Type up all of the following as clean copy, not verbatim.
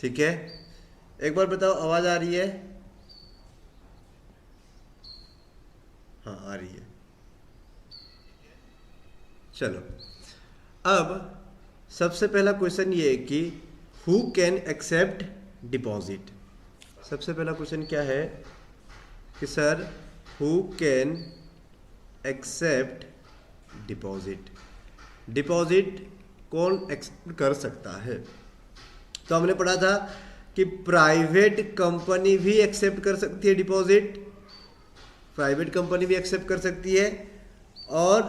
ठीक है, एक बार बताओ आवाज आ रही है? हाँ आ रही है। चलो, अब सबसे पहला क्वेश्चन ये है कि हु कैन एक्सेप्ट डिपॉजिट। सबसे पहला क्वेश्चन क्या है कि sir who can accept deposit, deposit कौन एक्सेप्ट कर सकता है? तो हमने पढ़ा था कि प्राइवेट कंपनी भी एक्सेप्ट कर सकती है डिपॉजिट, प्राइवेट कंपनी भी एक्सेप्ट कर सकती है, और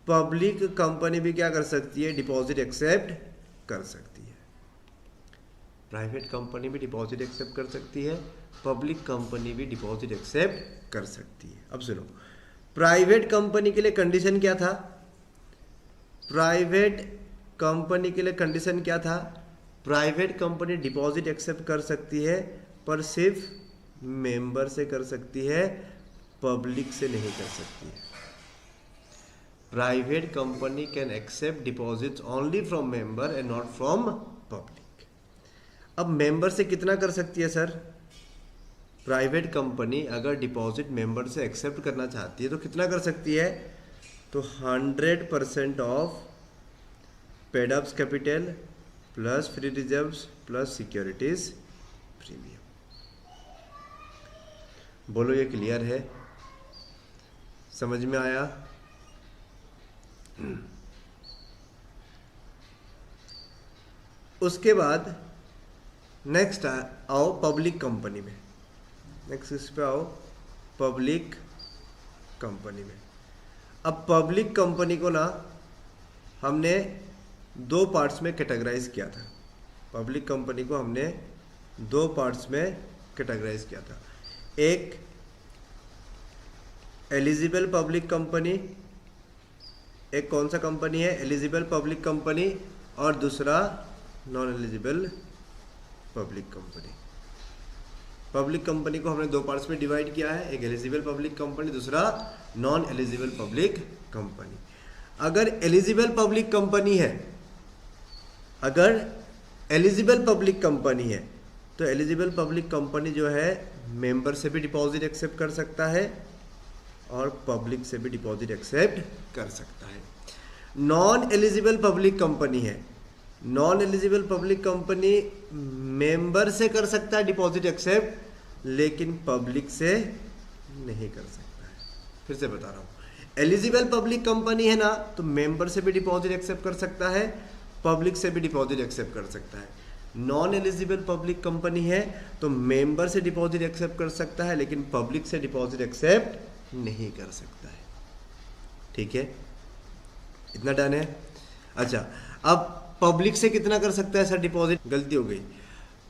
पब्लिक कंपनी भी क्या कर सकती है, डिपॉजिट एक्सेप्ट कर सकती है। प्राइवेट कंपनी भी डिपॉजिट एक्सेप्ट कर सकती है, पब्लिक कंपनी भी डिपॉजिट एक्सेप्ट कर सकती है। अब सुनो, प्राइवेट कंपनी के लिए कंडीशन क्या था? प्राइवेट कंपनी के लिए कंडीशन क्या था? प्राइवेट कंपनी डिपॉजिट एक्सेप्ट कर सकती है पर सिर्फ मेंबर से कर सकती है, पब्लिक से नहीं कर सकती है। Private company can accept deposits only from member and not from public. अब मेंबर से कितना कर सकती है सर? प्राइवेट कंपनी अगर डिपॉजिट मेंबर से एक्सेप्ट करना चाहती है तो कितना कर सकती है? तो 100% of paid ups capital plus free reserves plus securities premium. बोलो ये क्लियर है? समझ में आया? उसके बाद नेक्स्ट आओ पब्लिक कंपनी में। नेक्स्ट इस पे आओ पब्लिक कंपनी में। अब पब्लिक कंपनी को ना हमने दो पार्ट्स में कैटेगराइज किया था। पब्लिक कंपनी को हमने दो पार्ट्स में कैटेगराइज किया था। एक एलिजिबल पब्लिक कंपनी, एक कौन सा कंपनी है? एलिजिबल पब्लिक कंपनी, और दूसरा non eligible public company. Public company को हमने दो पार्ट्स में डिवाइड किया है, एक एलिजिबल पब्लिक कंपनी, दूसरा नॉन एलिजिबल पब्लिक कंपनी। अगर एलिजिबल पब्लिक कंपनी है, अगर एलिजिबल पब्लिक कंपनी है तो एलिजिबल पब्लिक कंपनी जो है मेंबर से भी डिपॉजिट एक्सेप्ट कर सकता है और पब्लिक से भी डिपॉजिट एक्सेप्ट कर सकता है। नॉन एलिजिबल पब्लिक कंपनी है, non eligible public company member से कर सकता है डिपॉजिट एक्सेप्ट, लेकिन पब्लिक से नहीं कर सकता है। फिर से बता रहा हूँ, एलिजिबल पब्लिक कंपनी है ना तो मेंबर से भी डिपॉजिट एक्सेप्ट कर सकता है, पब्लिक से भी डिपॉजिट एक्सेप्ट कर सकता है। नॉन एलिजिबल पब्लिक कंपनी है तो मेंबर से डिपॉजिट एक्सेप्ट कर सकता है लेकिन पब्लिक से डिपॉजिट एक्सेप्ट नहीं कर सकता है। ठीक है, इतना डन है? अच्छा, अब पब्लिक से कितना कर सकता है सर डिपॉजिट? गलती हो गई,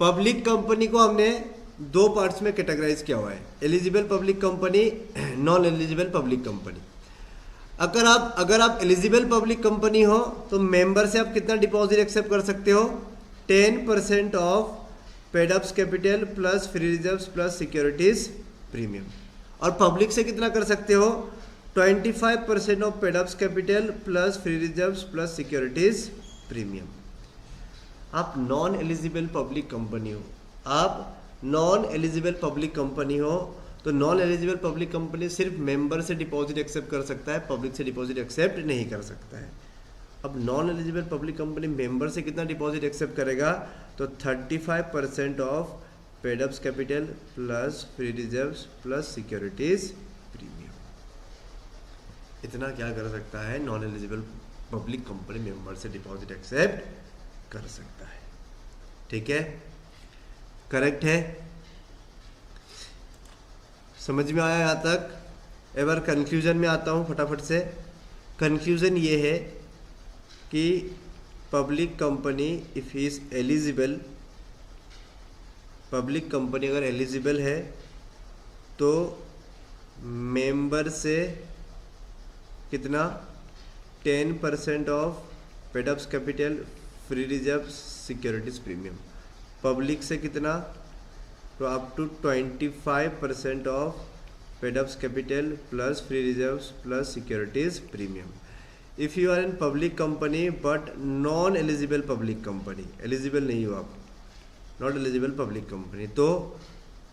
पब्लिक कंपनी को हमने दो पार्ट्स में कैटेगराइज किया हुआ है, eligible public company, non eligible public company. अगर आप एलिजिबल पब्लिक कंपनी हो तो मेंबर से आप कितना डिपॉजिट एक्सेप्ट कर सकते हो? 10% of paid ups capital plus free reserves plus securities premium. और पब्लिक से कितना कर सकते हो? 25% of paid ups capital plus free reserves plus securities premium. आप नॉन एलिजिबल पब्लिक कंपनी हो, आप नॉन एलिजिबल पब्लिक कंपनी हो तो नॉन एलिजिबल पब्लिक कंपनी सिर्फ मेंबर से डिपॉजिट एक्सेप्ट कर सकता है, पब्लिक से डिपॉजिट एक्सेप्ट नहीं कर सकता है। अब non eligible public company member से कितना डिपॉजिट एक्सेप्ट करेगा? तो 35% of paid ups capital plus free reserves plus securities premium. इतना क्या कर सकता है? Non eligible public company member से डिपॉजिट एक्सेप्ट कर सकता है। ठीक है, करेक्ट है? समझ में आया यहाँ तक? एक बार कंक्लूजन में आता हूँ फटाफट से। कंक्लूजन ये है कि public company if is eligible, public company अगर एलिजिबल है तो मेंबर से कितना? 10% of paid ups capital free reserve securities premium. Public से कितना? तो up to 25% of paid ups capital plus free reserves plus securities premium. If you are in public company but non eligible public company, eligible नहीं हो आप, not eligible public company. तो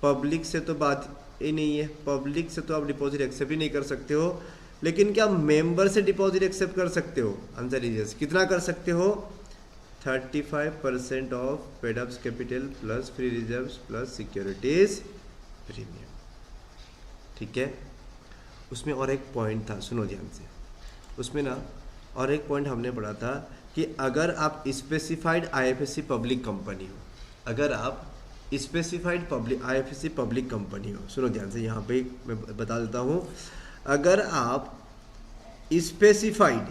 public से तो बात ही नहीं है, पब्लिक से तो आप डिपॉजिट एक्सेप्ट ही नहीं कर सकते हो। लेकिन क्या मेंबर से डिपॉजिट एक्सेप्ट कर सकते हो? Answer is yes. कितना कर सकते हो? 35% of paid up capital plus free reserves plus securities premium. ठीक है। उसमें और एक पॉइंट था, सुनो ध्यान से। उसमें ना और एक पॉइंट हमने पढ़ा था कि अगर आप स्पेसिफाइड आईएफएससी पब्लिक कंपनी हो, अगर आप specified public IFSC public company हो, सुनो ध्यान से, यहाँ पे मैं बता देता हूँ। अगर आप स्पेसिफाइड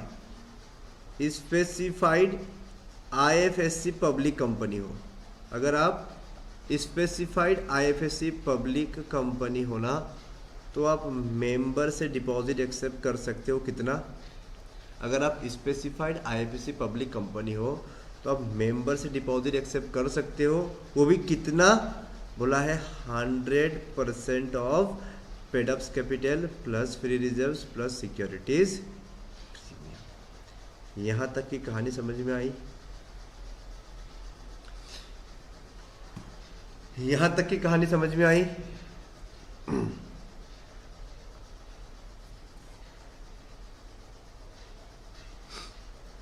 आईएफएससी पब्लिक कंपनी हो, अगर आप स्पेसिफाइड आईएफएससी पब्लिक कंपनी हो ना, तो आप मेंबर से डिपॉजिट एक्सेप्ट कर सकते हो। कितना? अगर आप स्पेसिफाइड आईएफएससी पब्लिक कंपनी हो तो आप मेंबर से डिपॉजिट एक्सेप्ट कर सकते हो। वो भी कितना? बोला है 100% of paid ups capital plus free reserves plus securities. यहां तक की कहानी समझ में आई? यहां तक की कहानी समझ में आई?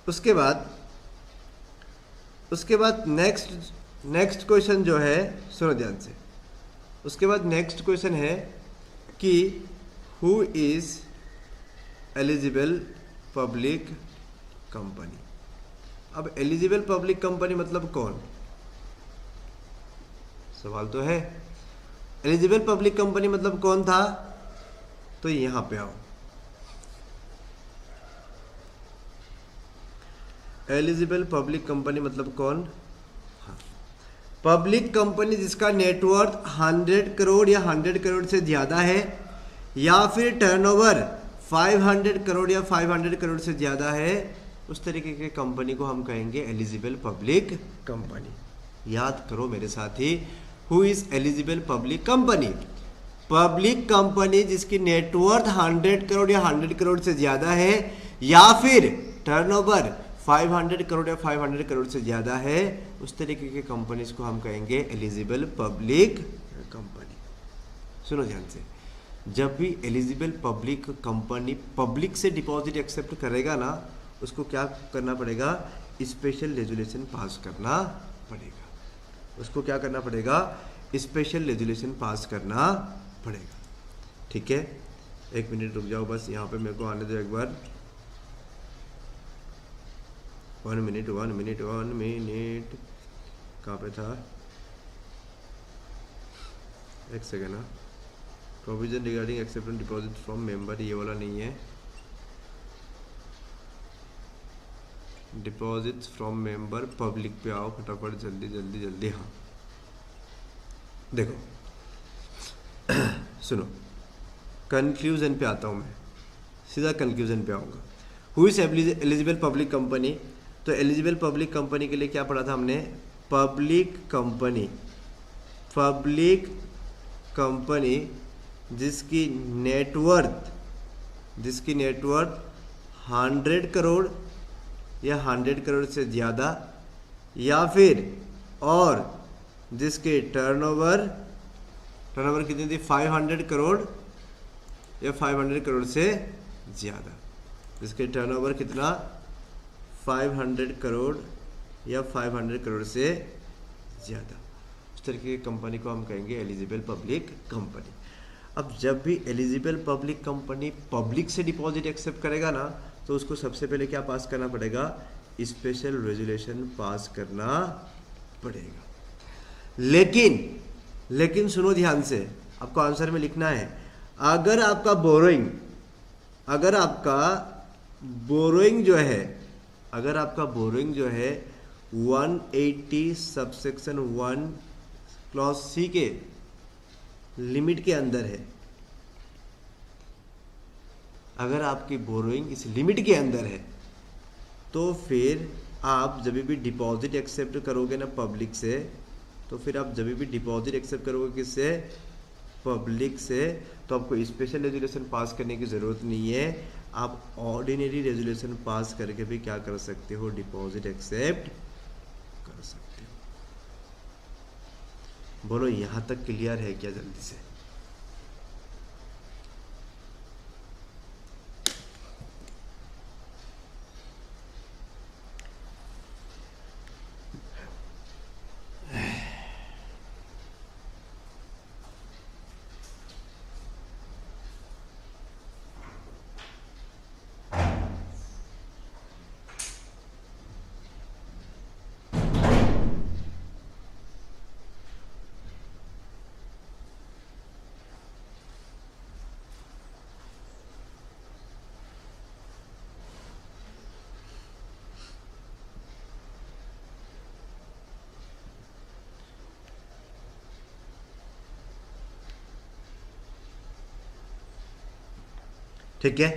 उसके बाद नेक्स्ट क्वेश्चन जो है, सुनो ध्यान से। उसके बाद नेक्स्ट क्वेश्चन है कि who is eligible public company. अब एलिजिबल पब्लिक कंपनी मतलब कौन? सवाल तो है। एलिजिबल पब्लिक कंपनी मतलब कौन था? तो यहां पे आओ। एलिजिबल पब्लिक कंपनी मतलब कौन? हाँ, पब्लिक कंपनी जिसका नेटवर्थ 100 करोड़ या 100 करोड़ से ज़्यादा है, या फिर टर्नओवर 500 करोड़ या 500 करोड़ से ज़्यादा है, उस तरीके के कंपनी को हम कहेंगे एलिजिबल पब्लिक कंपनी। याद करो मेरे साथी, who is eligible public company? Public company जिसकी नेटवर्थ 100 करोड़ या 100 करोड़ से ज़्यादा है, या फिर टर्नओवर 500 करोड़ या 500 करोड़ से ज़्यादा है, उस तरीके के कंपनीज को हम कहेंगे एलिजिबल पब्लिक कंपनी। सुनो ध्यान से, जब भी एलिजिबल पब्लिक कंपनी पब्लिक से डिपॉजिट एक्सेप्ट करेगा ना, उसको क्या करना पड़ेगा? स्पेशल रेजुलेशन पास करना पड़ेगा। उसको क्या करना पड़ेगा? स्पेशल रेजुलेशन पास करना पड़ेगा। ठीक है, एक मिनट रुक जाओ, बस यहाँ पे मेरे को आने दो एक बार। 1 मिनट कहाँ पे था? एक सेकेंड ना। Provision regarding acceptance deposit from member, ये वाला नहीं है। डिपॉजिट्स फ्रॉम मेंबर पब्लिक पे आओ फटाफट, जल्दी जल्दी जल्दी। हाँ देखो सुनो, कंक्लूजन पे आता हूँ मैं, सीधा कंक्लूजन पे आऊँगा। Who is eligible public company? तो एलिजिबल पब्लिक कंपनी के लिए क्या पढ़ा था हमने? पब्लिक कंपनी जिसकी नेटवर्थ 100 करोड़ या 100 करोड़ से ज़्यादा, या फिर और जिसके टर्नओवर कितनी थी? 500 करोड़ या 500 करोड़ से ज़्यादा। जिसके टर्नओवर कितना? 500 करोड़ या 500 करोड़ से ज़्यादा, उस तरीके की कंपनी को हम कहेंगे एलिजिबल पब्लिक कंपनी। अब जब भी एलिजिबल पब्लिक कंपनी पब्लिक से डिपॉजिट एक्सेप्ट करेगा ना, तो उसको सबसे पहले क्या पास करना पड़ेगा? स्पेशल रेजुलेशन पास करना पड़ेगा। लेकिन सुनो ध्यान से, आपको आंसर में लिखना है, अगर आपका बोरोइंग जो है 180 सबसेक्शन 1 क्लॉज सी के लिमिट के अंदर है, अगर आपकी बोरोइंग इस लिमिट के अंदर है, तो फिर आप जब भी डिपॉजिट एक्सेप्ट करोगे ना पब्लिक से, तो फिर आप जब भी डिपॉजिट एक्सेप्ट करोगे किससे? पब्लिक से, तो आपको स्पेशल रेजुलेशन पास करने की ज़रूरत नहीं है। आप ऑर्डिनरी रेजुलेशन पास करके भी क्या कर सकते हो? डिपॉजिट एक्सेप्ट कर सकते हो। बोलो यहाँ तक क्लियर है क्या? जल्दी से। ठीक है,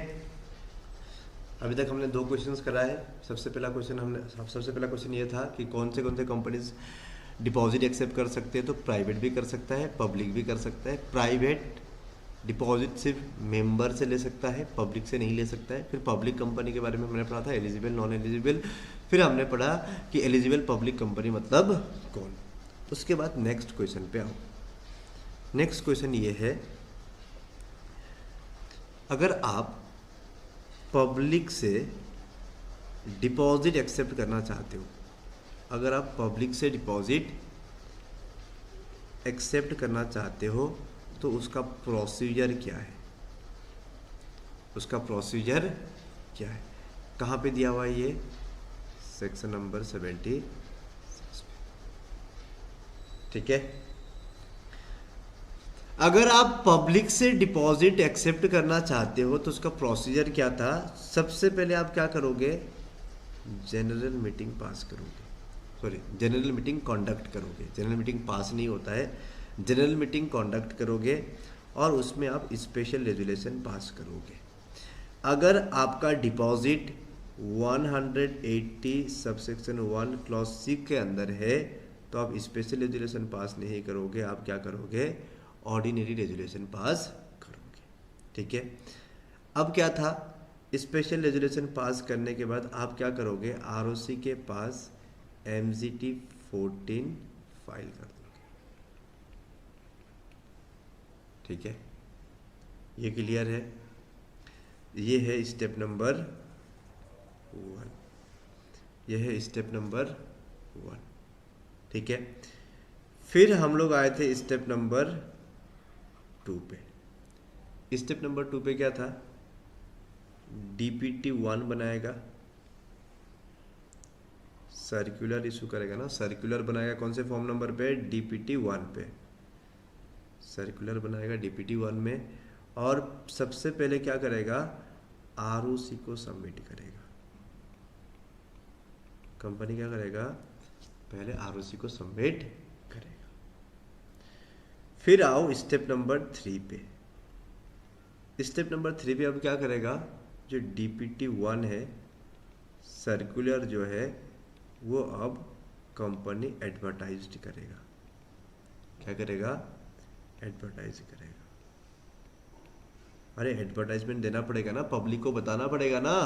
अभी तक हमने 2 क्वेश्चंस कराए। सबसे पहला क्वेश्चन ये था कि कौन से कंपनीज डिपॉजिट एक्सेप्ट कर सकते हैं। तो प्राइवेट भी कर सकता है, पब्लिक भी कर सकता है। प्राइवेट डिपॉजिट सिर्फ मेंबर से ले सकता है, पब्लिक से नहीं ले सकता है। फिर पब्लिक कंपनी के बारे में हमने पढ़ा था, एलिजिबल, नॉन एलिजिबल। फिर हमने पढ़ा कि एलिजिबल पब्लिक कंपनी मतलब कौन। उसके बाद नेक्स्ट क्वेश्चन पे आओ। नेक्स्ट क्वेश्चन ये है, अगर आप पब्लिक से डिपॉजिट एक्सेप्ट करना चाहते हो, अगर आप पब्लिक से डिपॉजिट एक्सेप्ट करना चाहते हो तो उसका प्रोसीजर क्या है? उसका प्रोसीजर क्या है? कहाँ पे दिया हुआ है ये? Section number 76। ठीक है, अगर आप पब्लिक से डिपॉजिट एक्सेप्ट करना चाहते हो तो उसका प्रोसीजर क्या था? सबसे पहले आप क्या करोगे? जनरल मीटिंग पास करोगे, सॉरी जनरल मीटिंग कंडक्ट करोगे। जनरल मीटिंग पास नहीं होता है, जनरल मीटिंग कंडक्ट करोगे और उसमें आप स्पेशल रेजुलेशन पास करोगे। अगर आपका डिपॉजिट 180 सबसेक्शन 1 क्लॉज 6 के अंदर है तो आप स्पेशल रेजुलेशन पास नहीं करोगे, आप क्या करोगे? ऑर्डिनरी रेजुलेशन पास करोगे। ठीक है, अब क्या था? स्पेशल रेजुलेशन पास करने के बाद आप क्या करोगे? आरओसी के पास MGT 14 फाइल कर दोगे। ठीक है, ये क्लियर है? ये है स्टेप नंबर 1, यह है स्टेप नंबर 1। ठीक है, फिर हम लोग आए थे स्टेप नंबर 2 पे। स्टेप नंबर 2 पे क्या था? DPT 1 बनाएगा, सर्कुलर इशू करेगा ना, सर्कुलर बनाएगा कौन से फॉर्म नंबर पे? DPT 1 पे सर्कुलर बनाएगा DPT 1 में। और सबसे पहले क्या करेगा? ROC को सबमिट करेगा। कंपनी क्या करेगा? पहले ROC को सबमिट करेगा। फिर आओ स्टेप नंबर 3 पे। स्टेप नंबर 3 पे अब क्या करेगा? जो DPT 1 है, सर्कुलर जो है वो अब कंपनी एडवर्टाइज करेगा। क्या करेगा? एडवर्टाइज करेगा। अरे एडवर्टाइजमेंट देना पड़ेगा ना, पब्लिक को बताना पड़ेगा ना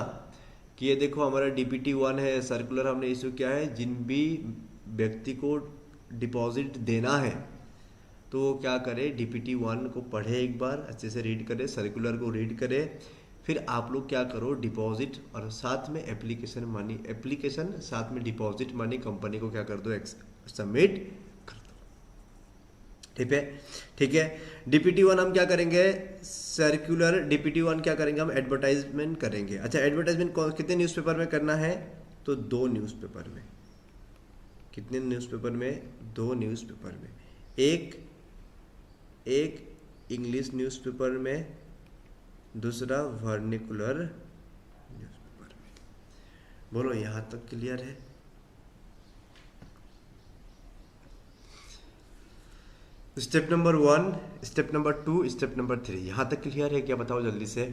कि ये देखो हमारा DPT 1 है, सर्कुलर हमने इशू किया है। जिन भी व्यक्ति को डिपॉजिट देना है तो वो क्या करे? DPT 1 को पढ़े, एक बार अच्छे से रीड करे, सर्कुलर को रीड करे। फिर आप लोग क्या करो? डिपॉजिट और साथ में एप्लीकेशन मनी, एप्लीकेशन साथ में डिपॉजिट मनी कंपनी को क्या कर दो? सबमिट कर दो। ठीक है, ठीक है। DPT 1 हम क्या करेंगे? सर्कुलर DPT 1 क्या करेंगे? हम एडवर्टाइजमेंट करेंगे। अच्छा, एडवर्टाइजमेंट कितने न्यूज़पेपर में करना है? तो 2 न्यूज़पेपर में। कितने न्यूज़पेपर में? 2 न्यूज़पेपर में। एक इंग्लिश न्यूज़पेपर में, दूसरा वर्निकुलर न्यूज़पेपर में। बोलो यहाँ तक क्लियर है? Step number 1, step number 2, step number 3, यहाँ तक क्लियर है क्या? बताओ जल्दी से।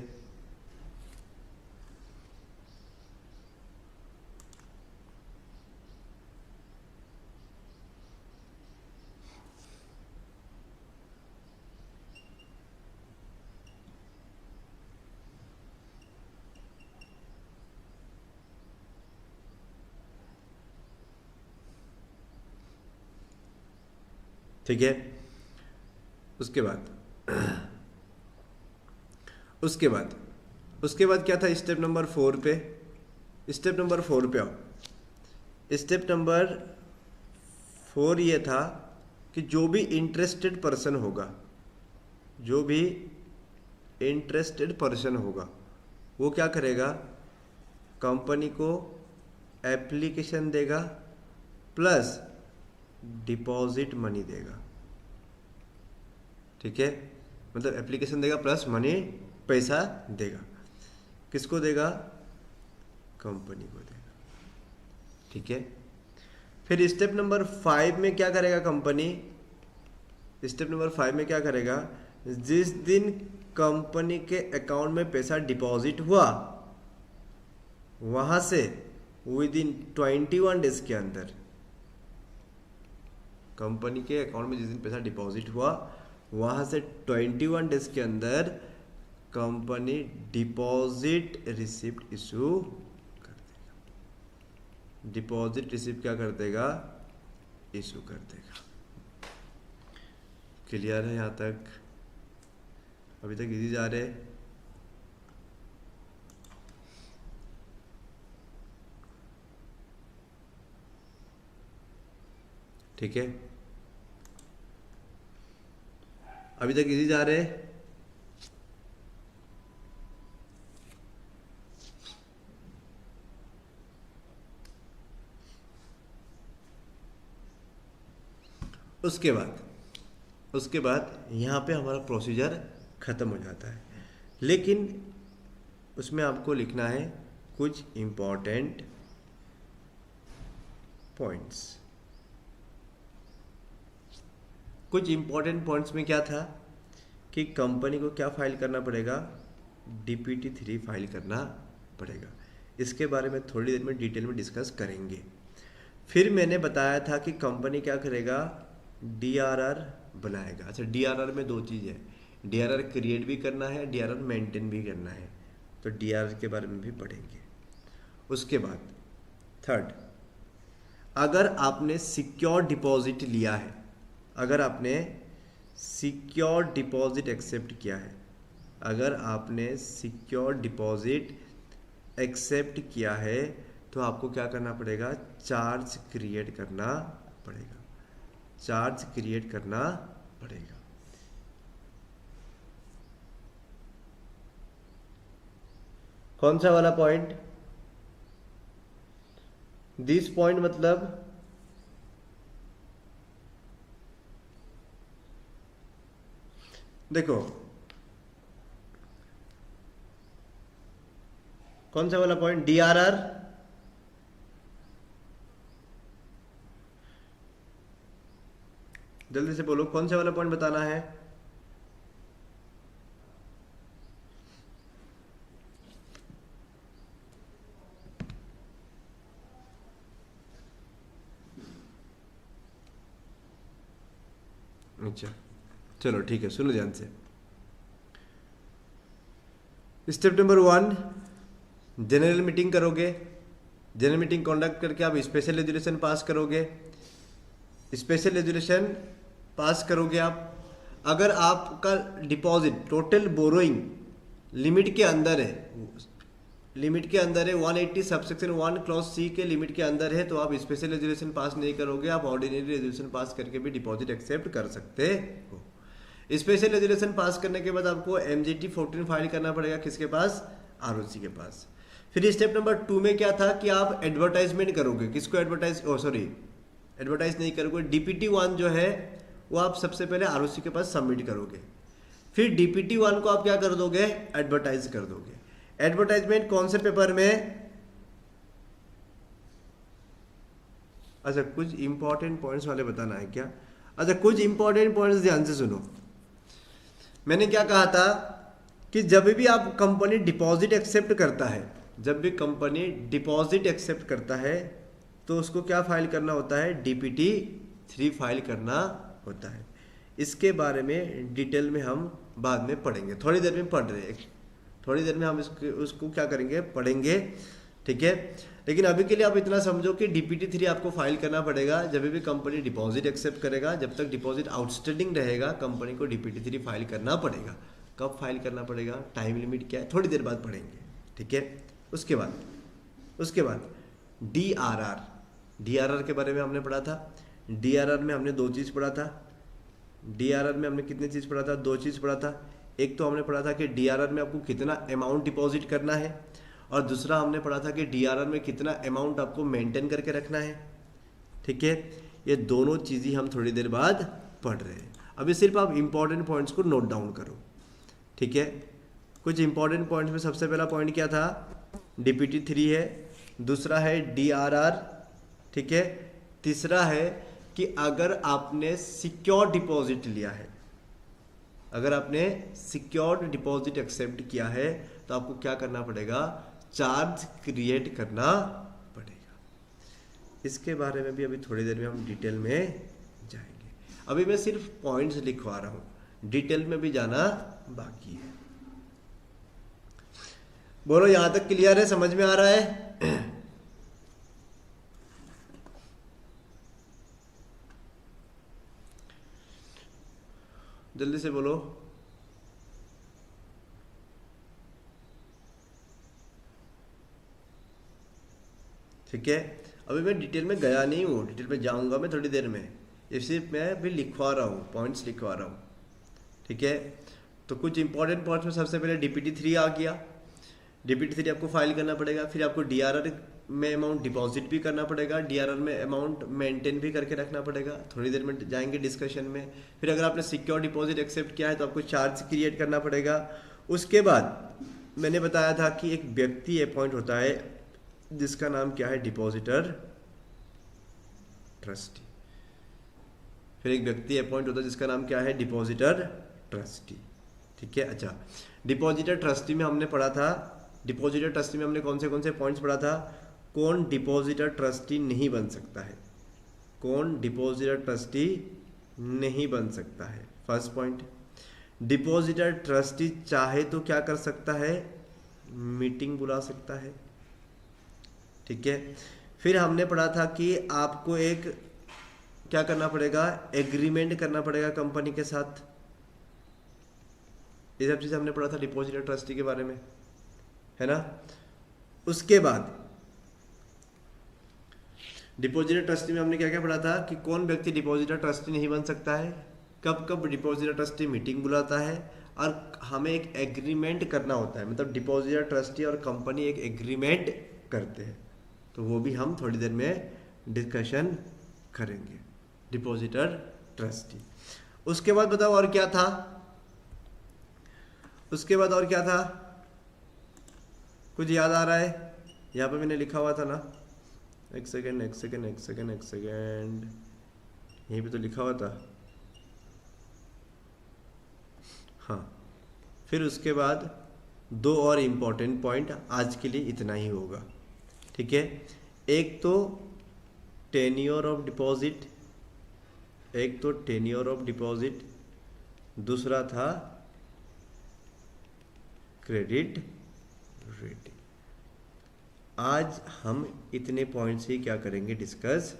ठीक है। उसके बाद क्या था, स्टेप नंबर 4 पे, स्टेप नंबर 4 पे आओ। स्टेप नंबर 4 ये था कि जो भी इंटरेस्टेड पर्सन होगा, जो भी इंटरेस्टेड पर्सन होगा वो क्या करेगा, कंपनी को एप्लीकेशन देगा प्लस डिपॉजिट मनी देगा। ठीक है, मतलब एप्लीकेशन देगा प्लस मनी, पैसा देगा। किसको देगा, कंपनी को देगा। ठीक है, फिर स्टेप नंबर 5 में क्या करेगा कंपनी, स्टेप नंबर 5 में क्या करेगा, जिस दिन कंपनी के अकाउंट में पैसा डिपॉजिट हुआ वहां से विद इन 21 डेज के अंदर, कंपनी के अकाउंट में जिस दिन पैसा डिपॉजिट हुआ वहां से 21 डेज के अंदर कंपनी डिपॉजिट रिसिप्ट इशू कर देगा। डिपॉजिट रिसिप्ट क्या कर देगा, इशू कर देगा। क्लियर है यहाँ तक, अभी तक इजी जा रहे। ठीक है, अभी तक इजी जा रहे। उसके बाद यहाँ पे हमारा प्रोसीजर ख़त्म हो जाता है, लेकिन उसमें आपको लिखना है कुछ इम्पोर्टेंट पॉइंट्स। कुछ इम्पोर्टेंट पॉइंट्स में क्या था कि कंपनी को क्या फाइल करना पड़ेगा, DPT 3 फाइल करना पड़ेगा। इसके बारे में थोड़ी देर में डिटेल में डिस्कस करेंगे। फिर मैंने बताया था कि कंपनी क्या करेगा, DRR बनाएगा। अच्छा, DRR में 2 चीज़ है, DRR क्रिएट भी करना है, DRR मेंटेन भी करना है, तो DRR के बारे में भी पढ़ेंगे। उसके बाद थर्ड, अगर आपने सिक्योर डिपॉजिट लिया है, अगर आपने सिक्योर डिपॉजिट एक्सेप्ट किया है, अगर आपने सिक्योर डिपॉजिट एक्सेप्ट किया है तो आपको क्या करना पड़ेगा, चार्ज क्रिएट करना पड़ेगा, चार्ज क्रिएट करना पड़ेगा। कौन सा वाला पॉइंट, दिस पॉइंट मतलब देखो, कौन सा वाला पॉइंट, DRR, जल्दी से बोलो कौन सा वाला पॉइंट बताना है। अच्छा चलो ठीक है, सुनो ध्यान से। स्टेप नंबर 1, जनरल मीटिंग करोगे, जनरल मीटिंग कंडक्ट करके आप स्पेशल रेजोल्यूशन पास करोगे। स्पेशल रेजोल्यूशन पास करोगे आप, अगर आपका डिपॉजिट टोटल बोरोइंग लिमिट के अंदर है, लिमिट के अंदर है 180 सबसेक्शन 1 क्लॉज C के लिमिट के अंदर है, तो आप स्पेशल रेजोल्यूशन पास नहीं करोगे, आप ऑर्डिनरी रेजोल्यूशन पास करके भी डिपॉजिट एक्सेप्ट कर सकते हो। स्पेशल रेजोल्यूशन पास करने के बाद आपको MGT 14 फाइल करना पड़ेगा, किसके पास, ROC के पास। फिर स्टेप नंबर 2 में क्या था कि आप एडवर्टाइजमेंट करोगे, किसको एडवर्टाइज, एडवर्टाइज नहीं करोगे, DPT 1 जो है वो आप सबसे पहले ROC के पास सबमिट करोगे, फिर DPT 1 को आप क्या कर दोगे, एडवर्टाइज कर दोगे। एडवर्टाइजमेंट कौन से पेपर में, अच्छा कुछ इंपॉर्टेंट पॉइंट्स वाले बताना है क्या। अच्छा कुछ इंपॉर्टेंट पॉइंट्स ध्यान से सुनो। मैंने क्या कहा था कि जब भी आप कंपनी डिपॉजिट एक्सेप्ट करता है, जब भी कंपनी डिपॉजिट एक्सेप्ट करता है तो उसको क्या फाइल करना होता है, DPT 3 फाइल करना होता है। इसके बारे में डिटेल में हम बाद में पढ़ेंगे, थोड़ी देर में पढ़ रहे हैं, थोड़ी देर में हम उसको क्या करेंगे, पढ़ेंगे। ठीक है। लेकिन अभी के लिए आप इतना समझो कि DPT 3 आपको फाइल करना पड़ेगा जब भी कंपनी डिपॉजिट एक्सेप्ट करेगा। जब तक डिपॉजिट आउटस्टैंडिंग रहेगा कंपनी को DPT 3 फाइल करना पड़ेगा। कब फाइल करना पड़ेगा, टाइम लिमिट क्या है, थोड़ी देर बाद पढ़ेंगे, ठीक है। उसके बाद DRR के बारे में हमने पढ़ा था। DRR में हमने दो चीज़ पढ़ा था। DRR में हमने कितनी चीज़ पढ़ा था, दो चीज़ पढ़ा था। एक तो हमने पढ़ा था कि DRR में आपको कितना अमाउंट डिपॉजिट करना है, और दूसरा हमने पढ़ा था कि DRR में कितना अमाउंट आपको मेंटेन करके रखना है, ठीक है। ये दोनों चीज़ें हम थोड़ी देर बाद पढ़ रहे हैं। अभी सिर्फ आप इंपॉर्टेंट पॉइंट्स को नोट डाउन करो, ठीक है। कुछ इंपॉर्टेंट पॉइंट्स में सबसे पहला पॉइंट क्या था, DPT 3 है, दूसरा है DRR, ठीक है। तीसरा है कि अगर आपने सिक्योर डिपॉजिट लिया है, अगर आपने सिक्योर्ड डिपॉजिट एक्सेप्ट किया है तो आपको क्या करना पड़ेगा, चार्ज क्रिएट करना पड़ेगा। इसके बारे में भी अभी थोड़ी देर में हम डिटेल में जाएंगे। अभी मैं सिर्फ पॉइंट्स लिखवा रहा हूँ, डिटेल में भी जाना बाकी है। बोलो यहां तक क्लियर है, समझ में आ रहा है? जल्दी से बोलो। ठीक है, अभी मैं डिटेल में गया नहीं हूँ, डिटेल में जाऊंगा मैं थोड़ी देर में। ये सिर्फ मैं अभी लिखवा रहा हूँ, पॉइंट्स लिखवा रहा हूँ, ठीक है। तो कुछ इंपॉर्टेंट पॉइंट्स में सबसे पहले DPT 3 आ गया। DPT 3 आपको फाइल करना पड़ेगा। फिर आपको DRR में अमाउंट डिपॉजिट भी करना पड़ेगा, DRR में अमाउंट मेंटेन भी करके रखना पड़ेगा, थोड़ी देर में जाएंगे डिस्कशन में। फिर अगर आपने सिक्योर डिपॉजिट एक्सेप्ट किया है तो आपको चार्ज क्रिएट करना पड़ेगा। उसके बाद मैंने बताया था कि एक व्यक्ति अपॉइंट होता है जिसका नाम क्या है, डिपॉजिटर ट्रस्टी। फिर एक व्यक्ति अपॉइंट होता है जिसका नाम क्या है, डिपॉजिटर ट्रस्टी, ठीक है। अच्छा, डिपॉजिटर ट्रस्टी में हमने पढ़ा था, डिपॉजिटर ट्रस्टी में हमने कौन से पॉइंट्स पढ़ा था, कौन डिपॉजिटर ट्रस्टी नहीं बन सकता है, कौन डिपॉजिटर ट्रस्टी नहीं बन सकता है। फर्स्ट पॉइंट, डिपॉजिटर ट्रस्टी चाहे तो क्या कर सकता है, मीटिंग बुला सकता है, ठीक है। फिर हमने पढ़ा था कि आपको एक क्या करना पड़ेगा, एग्रीमेंट करना पड़ेगा कंपनी के साथ। ये सब चीज़ हमने पढ़ा था डिपॉजिटर ट्रस्टी के बारे में, है ना। उसके बाद डिपॉजिटर ट्रस्टी में हमने क्या क्या पढ़ा था कि कौन व्यक्ति डिपॉजिटर ट्रस्टी नहीं बन सकता है, कब कब डिपॉजिटर ट्रस्टी मीटिंग बुलाता है, और हमें एक एग्रीमेंट करना होता है, मतलब डिपॉजिटर ट्रस्टी और कंपनी एक एग्रीमेंट करते हैं। तो वो भी हम थोड़ी देर में डिस्कशन करेंगे, डिपॉजिटर ट्रस्टी। उसके बाद बताओ और क्या था, उसके बाद और क्या था, कुछ याद आ रहा है? यहाँ पे मैंने लिखा हुआ था ना, एक सेकेंड, यहीं पे तो लिखा हुआ था, हाँ। फिर उसके बाद दो और इम्पोर्टेंट पॉइंट, आज के लिए इतना ही होगा, ठीक है। एक तो टेन्योर ऑफ डिपॉजिट, दूसरा था क्रेडिट रेटिंग। आज हम इतने पॉइंट्स ही क्या करेंगे, डिस्कस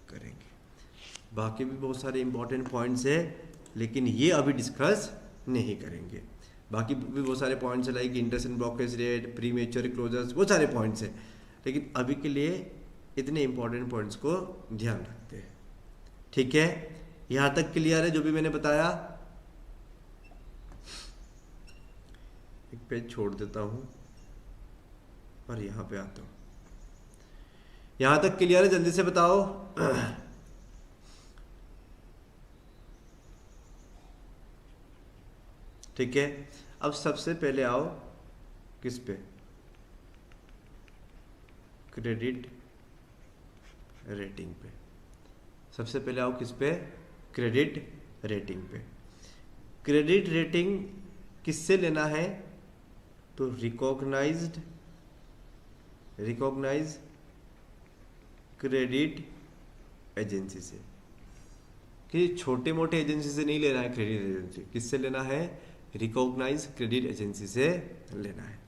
करेंगे। बाकी भी बहुत सारे इंपॉर्टेंट पॉइंट्स है, लेकिन ये अभी डिस्कस नहीं करेंगे। बाकी भी बहुत सारे पॉइंट्स है, like interest and brokerage rate, premature closures, बहुत सारे पॉइंट्स हैं, लेकिन अभी के लिए इतने इंपॉर्टेंट पॉइंट्स को ध्यान रखते हैं, ठीक है। यहाँ तक क्लियर है जो भी मैंने बताया? एक पेज छोड़ देता हूँ और यहाँ पे आता हूँ। यहाँ तक क्लियर है, जल्दी से बताओ। ठीक है, अब सबसे पहले आओ किस पे, क्रेडिट रेटिंग पे। सबसे पहले आओ किस पे, क्रेडिट रेटिंग पे। क्रेडिट रेटिंग किससे लेना है, तो रिकॉग्नाइज क्रेडिट एजेंसी से। कि छोटे मोटे एजेंसी से नहीं लेना है क्रेडिट एजेंसी, किससे लेना है, रिकॉग्नाइज क्रेडिट एजेंसी से लेना है,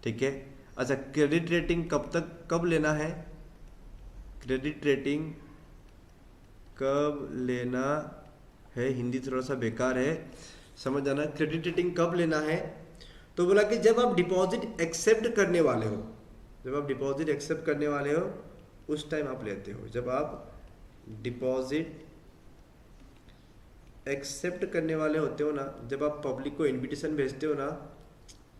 ठीक है। अच्छा, क्रेडिट रेटिंग कब लेना है? क्रेडिट रेटिंग कब लेना है, हिंदी थोड़ा सा बेकार है, समझ जाना। क्रेडिट रेटिंग कब लेना है? तो बोला कि जब आप डिपॉजिट एक्सेप्ट करने वाले हो, जब आप डिपॉजिट एक्सेप्ट करने वाले हो उस टाइम आप लेते हो। जब आप डिपॉजिट एक्सेप्ट करने वाले होते हो ना, जब आप पब्लिक को इनविटेशन भेजते हो ना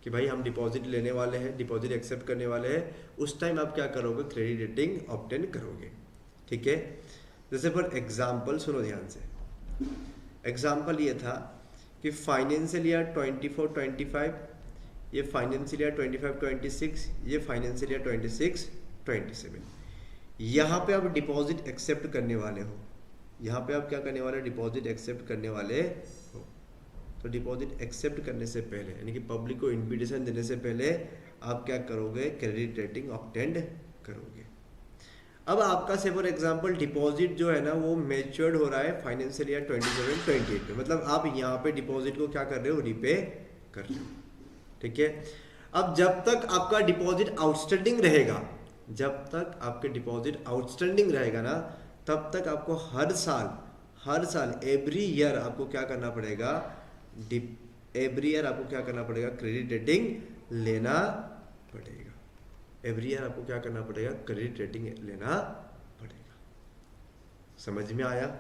कि भाई हम डिपॉजिट लेने वाले हैं, डिपॉजिट एक्सेप्ट करने वाले हैं, उस टाइम आप क्या करोगे? क्रेडिट रेटिंग ऑब्टेन करोगे। ठीक है, जैसे फॉर एग्जाम्पल सुनो ध्यान से। एग्जाम्पल ये था कि फाइनेंशियल ईयर 24-25, ये फाइनेंशियल ईयर 25-26, ये फाइनेंशियल ईयर 26-27, यहाँ पे आप डिपॉजिट एक्सेप्ट करने वाले हो। यहाँ पे आप क्या करने वाले हो? डिपॉजिट एक्सेप्ट करने वाले हो। तो डिपॉजिट एक्सेप्ट करने से पहले, यानी कि पब्लिक को इन्विटेशन देने से पहले आप क्या करोगे? क्रेडिट रेटिंग ऑब्टेन करोगे। अब आपका से फॉर एग्जांपल डिपॉजिट जो है ना वो मैच्योर्ड हो रहा है फाइनेंशियल ईयर 27-28 में, मतलब आप यहाँ पे डिपॉजिट को क्या कर रहे हो? रिपे कर रहे हो। ठीक है, अब जब तक आपका डिपॉजिट आउटस्टैंडिंग रहेगा, जब तक आपके डिपॉजिट आउटस्टैंडिंग रहेगा ना, तब तक आपको हर साल एवरी ईयर आपको क्या करना पड़ेगा? एवरी ईयर आपको क्या करना पड़ेगा? क्रेडिट रेटिंग लेना पड़ेगा। एवरी ईयर आपको क्या करना पड़ेगा? क्रेडिट रेटिंग लेना पड़ेगा। समझ में आया?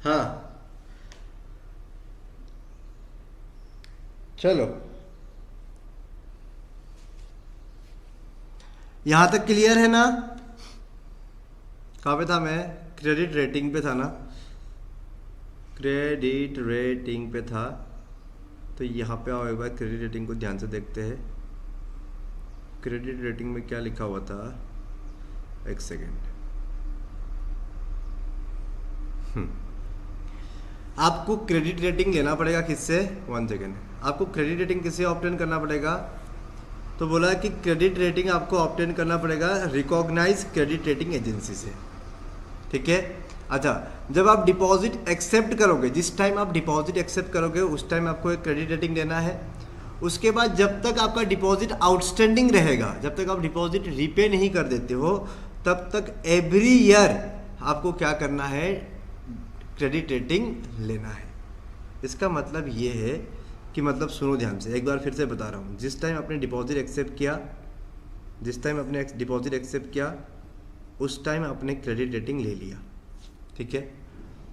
हाँ चलो, यहां तक क्लियर है ना? कहाँ पे था मैं? क्रेडिट रेटिंग पे था ना, क्रेडिट रेटिंग पे था। तो यहाँ पे आओ एक बार क्रेडिट रेटिंग को ध्यान से देखते हैं। क्रेडिट रेटिंग में क्या लिखा हुआ था, एक सेकेंड। आपको क्रेडिट रेटिंग लेना पड़ेगा किससे, 1 सेकेंड। आपको क्रेडिट रेटिंग किससे ऑब्टेन करना पड़ेगा? तो बोला कि क्रेडिट रेटिंग आपको ऑब्टेन करना पड़ेगा रिकॉग्नाइज क्रेडिट रेटिंग एजेंसी से, ठीक है। अच्छा, जब आप डिपॉजिट एक्सेप्ट करोगे, जिस टाइम आप डिपॉजिट एक्सेप्ट करोगे उस टाइम आपको एक क्रेडिट रेटिंग लेना है। उसके बाद जब तक आपका डिपॉजिट आउटस्टैंडिंग रहेगा, जब तक आप डिपॉजिट रीपे नहीं कर देते हो, तब तक एवरी ईयर आपको क्या करना है, क्रेडिट रेटिंग लेना है। इसका मतलब ये है कि, मतलब सुनो ध्यान से, एक बार फिर से बता रहा हूँ। जिस टाइम आपने डिपॉजिट एक्सेप्ट किया, जिस टाइम आपने डिपॉजिट एक्सेप्ट किया उस टाइम आपने क्रेडिट रेटिंग ले लिया, ठीक है।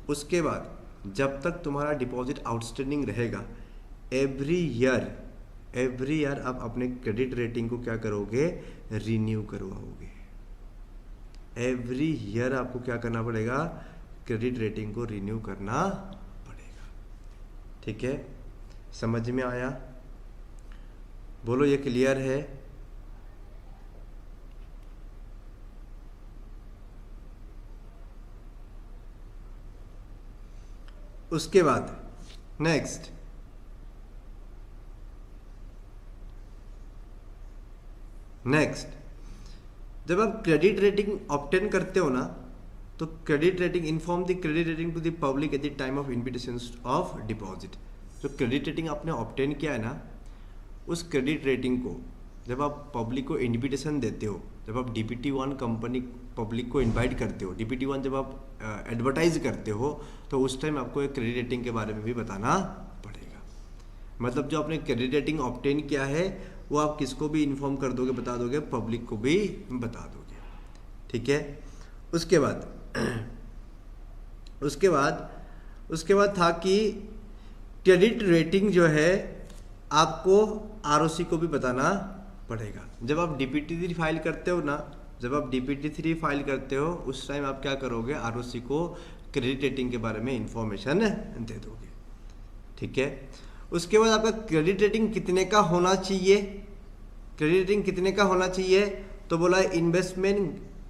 उसके बाद जब तक तुम्हारा डिपॉजिट आउटस्टैंडिंग रहेगा, एवरी ईयर आप अपने क्रेडिट रेटिंग को क्या करोगे, रिन्यू करवाओगे। एवरी ईयर आपको क्या करना पड़ेगा, क्रेडिट रेटिंग को रिन्यू करना पड़ेगा, ठीक है। समझ में आया? बोलो ये क्लियर है? उसके बाद नेक्स्ट, जब आप क्रेडिट रेटिंग ऑब्टेन करते हो ना, तो credit rating inform the credit rating to the public at the time of invitation of deposit. जो क्रेडिट रेटिंग आपने ऑब्टेन किया है ना, उस क्रेडिट रेटिंग को जब आप पब्लिक को इन्विटेशन देते हो, जब आप DPT1 कंपनी पब्लिक को इनवाइट करते हो, DPT1 जब आप एडवर्टाइज करते हो, तो उस टाइम आपको एक क्रेडिट रेटिंग के बारे में भी बताना पड़ेगा। मतलब जो आपने क्रेडिट रेटिंग ऑब्टेन किया है वो आप किसको भी इन्फॉर्म कर दोगे, बता दोगे, पब्लिक को भी बता दोगे, ठीक है। उसके बाद था कि क्रेडिट रेटिंग जो है आपको ROC को भी बताना पड़ेगा। जब आप DPT3 फाइल करते हो ना, उस टाइम आप क्या करोगे, ROC को क्रेडिट रेटिंग के बारे में इंफॉर्मेशन दे दोगे, ठीक है। उसके बाद आपका क्रेडिट रेटिंग कितने का होना चाहिए, तो बोला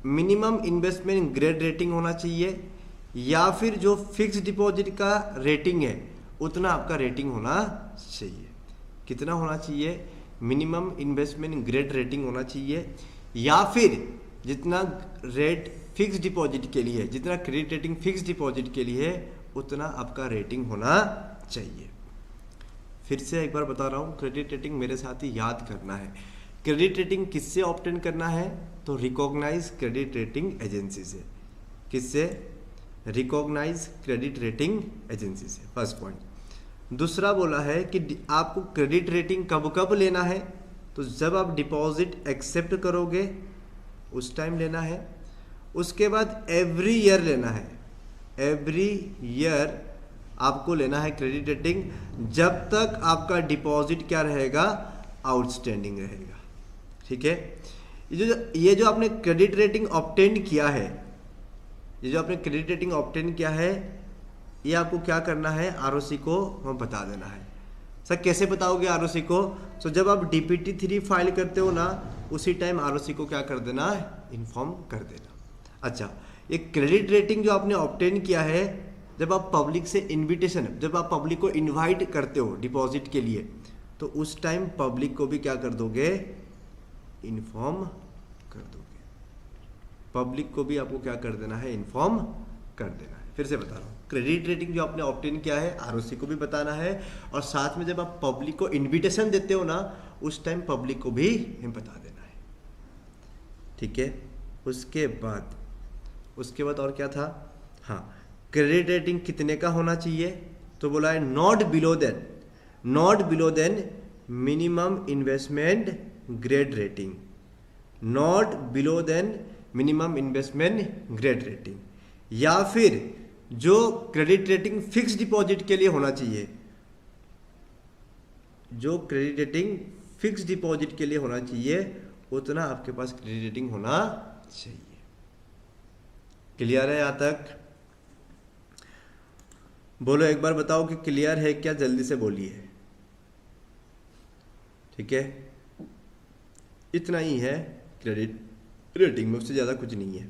मिनिमम इन्वेस्टमेंट ग्रेड रेटिंग होना चाहिए, या फिर जो फिक्स डिपॉजिट का रेटिंग है उतना आपका रेटिंग होना चाहिए। कितना होना चाहिए, मिनिमम इन्वेस्टमेंट ग्रेड रेटिंग होना चाहिए, या फिर जितना रेट फिक्स डिपॉजिट के लिए, जितना क्रेडिट रेटिंग फिक्स डिपॉजिट के लिए उतना आपका रेटिंग होना चाहिए। फिर से एक बार बता रहा हूँ, क्रेडिट रेटिंग मेरे साथ ही याद करना है। क्रेडिट रेटिंग किससे ऑब्टेन करना है, तो रिकॉग्नाइज क्रेडिट रेटिंग एजेंसी से। किससे, रिकॉग्नाइज क्रेडिट रेटिंग एजेंसी से, फर्स्ट पॉइंट। दूसरा बोला है कि आपको क्रेडिट रेटिंग कब कब लेना है, तो जब आप डिपॉजिट एक्सेप्ट करोगे उस टाइम लेना है। उसके बाद एवरी ईयर लेना है, एवरी ईयर आपको लेना है क्रेडिट रेटिंग, जब तक आपका डिपॉजिट क्या रहेगा, आउटस्टैंडिंग रहेगा, ठीक है। ये जो आपने क्रेडिट रेटिंग ऑब्टेन किया है, ये आपको क्या करना है, ROC को बता देना है। सर कैसे बताओगे ROC को, तो जब आप DPT3 फाइल करते हो ना, उसी टाइम ROC को क्या कर देना है, इन्फॉर्म कर देना। अच्छा, ये क्रेडिट रेटिंग जो आपने ऑब्टेन किया है, जब आप पब्लिक से इन्विटेशन, जब आप पब्लिक को इनवाइट करते हो डिपॉजिट के लिए, तो उस टाइम पब्लिक को भी क्या कर दोगे, इन्फॉर्म कर दोगे। पब्लिक को भी आपको क्या कर देना है, इन्फॉर्म कर देना है। फिर से बता रहा हूँ, क्रेडिट रेटिंग जो आपने ऑब्टेन किया है ROC को भी बताना है, और साथ में जब आप पब्लिक को इन्विटेशन देते हो ना, उस टाइम पब्लिक को भी बता देना है, ठीक है। उसके बाद और क्या था, हाँ, क्रेडिट रेटिंग कितने का होना चाहिए, तो बोला है not below than minimum investment grade rating, not below than minimum investment grade rating, या फिर जो क्रेडिट रेटिंग फिक्स डिपॉजिट के लिए होना चाहिए, जो क्रेडिट रेटिंग फिक्स डिपॉजिट के लिए होना चाहिए, उतना आपके पास क्रेडिट रेटिंग होना चाहिए। क्लियर है? यहां तक बोलो, एक बार बताओ कि क्लियर है क्या, जल्दी से बोलिए। ठीक है, इतना ही है क्रेडिट रेटिंग में, उससे ज्यादा कुछ नहीं है।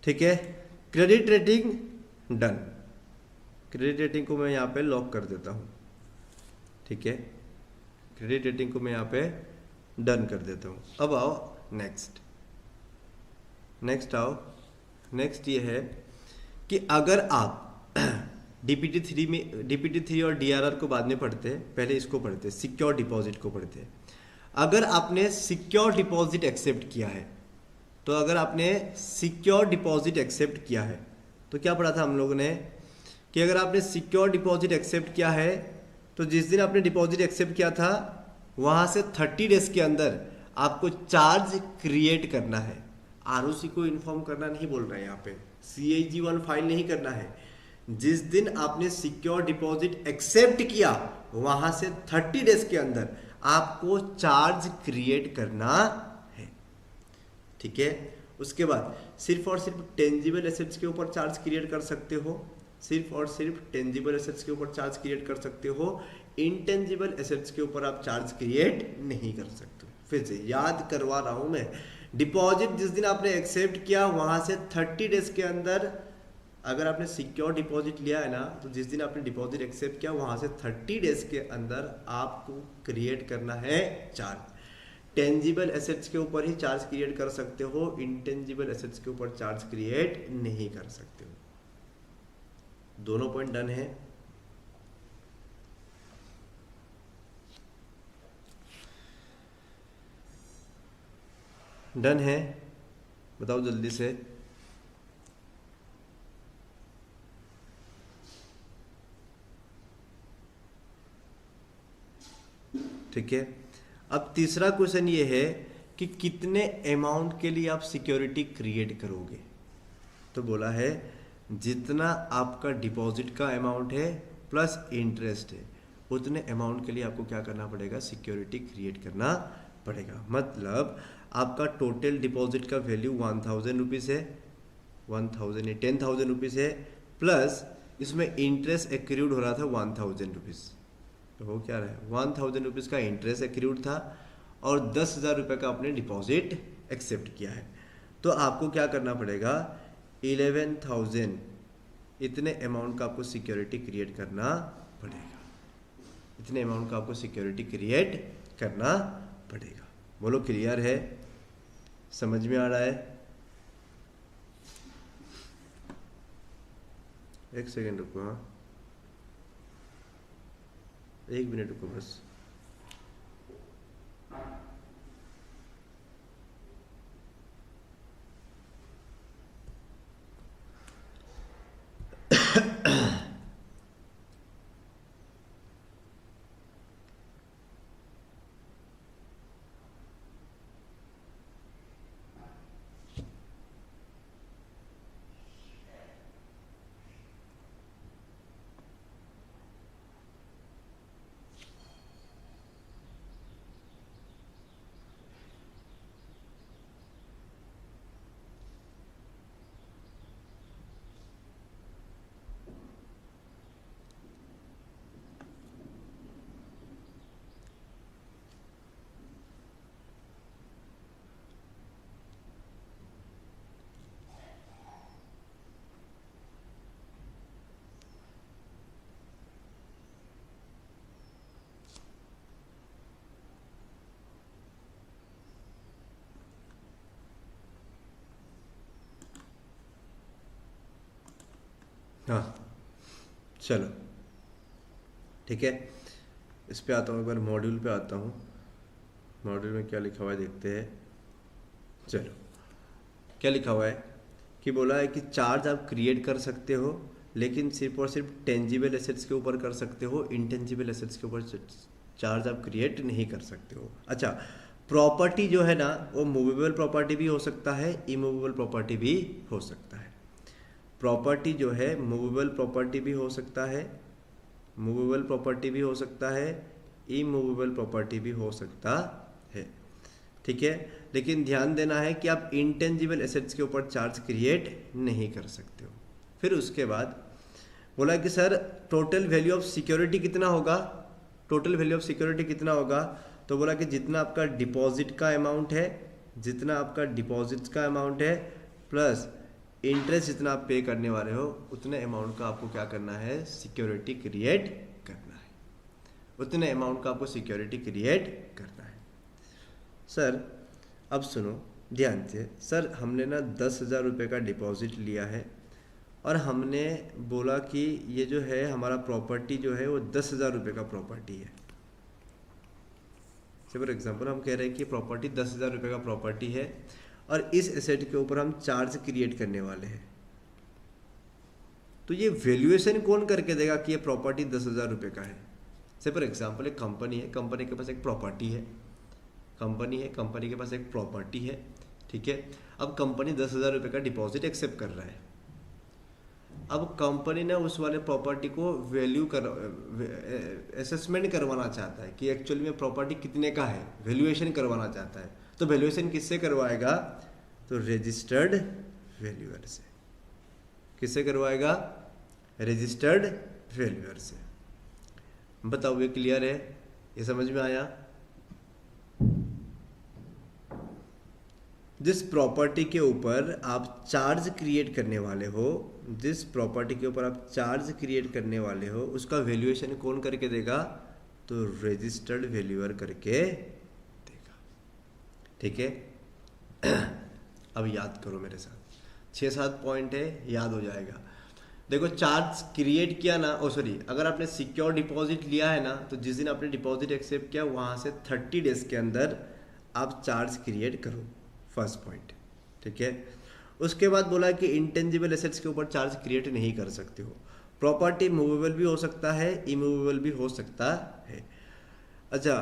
ठीक है, credit rating done. Credit rating को मैं यहाँ पे लॉक कर देता हूँ। ठीक है, क्रेडिट रेटिंग को मैं यहाँ पे डन कर देता हूँ। अब आओ नेक्स्ट आओ। नेक्स्ट ये है कि अगर आप DPT 3 और DRR को बाद में पढ़ते हैं, पहले इसको पढ़ते हैं, सिक्योर डिपॉजिट को पढ़ते हैं। अगर आपने सिक्योर डिपॉजिट एक्सेप्ट किया है, तो अगर आपने सिक्योर डिपॉजिट एक्सेप्ट किया है तो क्या पढ़ा था हम लोगों ने कि अगर आपने सिक्योर डिपॉजिट एक्सेप्ट किया है तो जिस दिन आपने डिपॉजिट एक्सेप्ट किया था वहां से 30 डेज के अंदर आपको चार्ज क्रिएट करना है। ROC को इन्फॉर्म करना नहीं बोल रहा है यहाँ पे, CAG1 फाइल नहीं करना है। जिस दिन आपने सिक्योर डिपॉजिट एक्सेप्ट किया वहां से 30 डेज के अंदर आपको चार्ज क्रिएट करना है। ठीक है, उसके बाद सिर्फ और सिर्फ टेंजिबल एसेट्स के ऊपर चार्ज क्रिएट कर सकते हो, सिर्फ और सिर्फ टेंजिबल एसेट्स के ऊपर चार्ज क्रिएट कर सकते हो, इंटेंजिबल एसेट्स के ऊपर आप चार्ज क्रिएट नहीं कर सकते। फिर से याद करवा रहा हूं मैं, डिपॉजिट जिस दिन आपने एक्सेप्ट किया वहां से 30 डेज के अंदर, अगर आपने सिक्योर डिपॉजिट लिया है ना, तो जिस दिन आपने डिपॉजिट एक्सेप्ट किया वहां से 30 डेज के अंदर आपको क्रिएट करना है चार्ज। टेंजिबल एसेट्स के ऊपर ही चार्ज क्रिएट कर सकते हो, इंटेंजिबल एसेट्स के ऊपर चार्ज क्रिएट नहीं कर सकते हो। दोनों पॉइंट डन है। डन है, बताओ जल्दी से। ठीक है, अब तीसरा क्वेश्चन ये है कि कितने अमाउंट के लिए आप सिक्योरिटी क्रिएट करोगे। तो बोला है जितना आपका डिपॉजिट का अमाउंट है प्लस इंटरेस्ट है, उतने अमाउंट के लिए आपको क्या करना पड़ेगा, सिक्योरिटी क्रिएट करना पड़ेगा। मतलब आपका टोटल डिपॉजिट का वैल्यू 1000 रुपीज़ है, 10,000 रुपीज़ है, प्लस इसमें इंटरेस्ट एक्रूड हो रहा था 1000 रुपीज़। तो हो क्या रहा है, 1000 रुपीज़ का इंटरेस्ट एक्रूड था और 10,000 रुपये का आपने डिपॉजिट एक्सेप्ट किया है। तो आपको क्या करना पड़ेगा, 11,000 इतने अमाउंट का आपको सिक्योरिटी क्रिएट करना पड़ेगा। इतने अमाउंट का आपको सिक्योरिटी क्रिएट करना पड़ेगा। बोलो क्लियर है, समझ में आ रहा है? एक सेकेंड रुको, हाँ 1 मिनट रुको बस। हाँ चलो ठीक है, इस पे आता हूँ, एक बार मॉड्यूल पे आता हूँ। मॉड्यूल में क्या लिखा हुआ है देखते हैं। चलो क्या लिखा हुआ है कि बोला है कि चार्ज आप क्रिएट कर सकते हो, लेकिन सिर्फ और सिर्फ टेंजिबल एसेट्स के ऊपर कर सकते हो, इंटेंजिबल एसेट्स के ऊपर चार्ज आप क्रिएट नहीं कर सकते हो। अच्छा, प्रॉपर्टी जो है ना वो मूवेबल प्रॉपर्टी भी हो सकता है, इमूवेबल प्रॉपर्टी भी हो सकता है। प्रॉपर्टी जो है मूवेबल प्रॉपर्टी भी हो सकता है, मूवेबल प्रॉपर्टी भी हो सकता है, इमूवेबल प्रॉपर्टी भी हो सकता है, ठीक है। लेकिन ध्यान देना है कि आप इंटेंजिबल एसेट्स के ऊपर चार्ज क्रिएट नहीं कर सकते हो। फिर उसके बाद बोला कि sir total value of security कितना होगा, टोटल वैल्यू ऑफ सिक्योरिटी कितना होगा, तो बोला कि जितना आपका डिपॉजिट का अमाउंट है, जितना आपका डिपॉजिट का अमाउंट है प्लस इंटरेस्ट जितना आप पे करने वाले हो उतने अमाउंट का आपको क्या करना है, सिक्योरिटी क्रिएट करना है, उतने अमाउंट का आपको सिक्योरिटी क्रिएट करना है। सर अब सुनो ध्यान से, सर हमने ना 10,000 रुपये का डिपॉजिट लिया है और हमने बोला कि ये जो है हमारा प्रॉपर्टी जो है वो 10,000 रुपये का प्रॉपर्टी है। फॉर एग्जांपल हम कह रहे हैं कि प्रॉपर्टी 10,000 रुपये का प्रॉपर्टी है और इस एसेट के ऊपर हम चार्ज क्रिएट करने वाले हैं। तो ये वैल्यूएशन कौन करके देगा कि ये प्रॉपर्टी 10,000 रुपये का है। से फॉर एग्जांपल एक कंपनी है, कंपनी के पास एक प्रॉपर्टी है, कंपनी है, कंपनी के पास एक प्रॉपर्टी है, ठीक है। अब कंपनी 10,000 रुपये का डिपॉजिट एक्सेप्ट कर रहा है। अब कंपनी ने उस वाले प्रॉपर्टी को वैल्यू कर असेसमेंट करवाना चाहता है कि एक्चुअली में प्रॉपर्टी कितने का है, वैल्यूएशन करवाना चाहता है। तो वैल्यूएशन किससे करवाएगा, तो रजिस्टर्ड वैल्यूअर से। किससे करवाएगा, रजिस्टर्ड वैल्यूअर से। बताओ ये क्लियर है, ये समझ में आया। जिस प्रॉपर्टी के ऊपर आप चार्ज क्रिएट करने वाले हो, जिस प्रॉपर्टी के ऊपर आप चार्ज क्रिएट करने वाले हो उसका वैल्यूएशन कौन करके देगा, तो रजिस्टर्ड वैल्यूअर करके देगा, ठीक है। अब याद करो मेरे साथ, 6-7 पॉइंट है, याद हो जाएगा। देखो चार्ज क्रिएट किया ना, सॉरी, अगर आपने सिक्योर डिपॉजिट लिया है ना, तो जिस दिन आपने डिपॉजिट एक्सेप्ट किया वहां से 30 डेज के अंदर आप चार्ज क्रिएट करो, फर्स्ट पॉइंट, ठीक है। उसके बाद बोला कि इंटेंजिबल एसेट्स के ऊपर चार्ज क्रिएट नहीं कर सकते हो। प्रॉपर्टी मूवेबल भी हो सकता है, इमूवेबल भी हो सकता है। अच्छा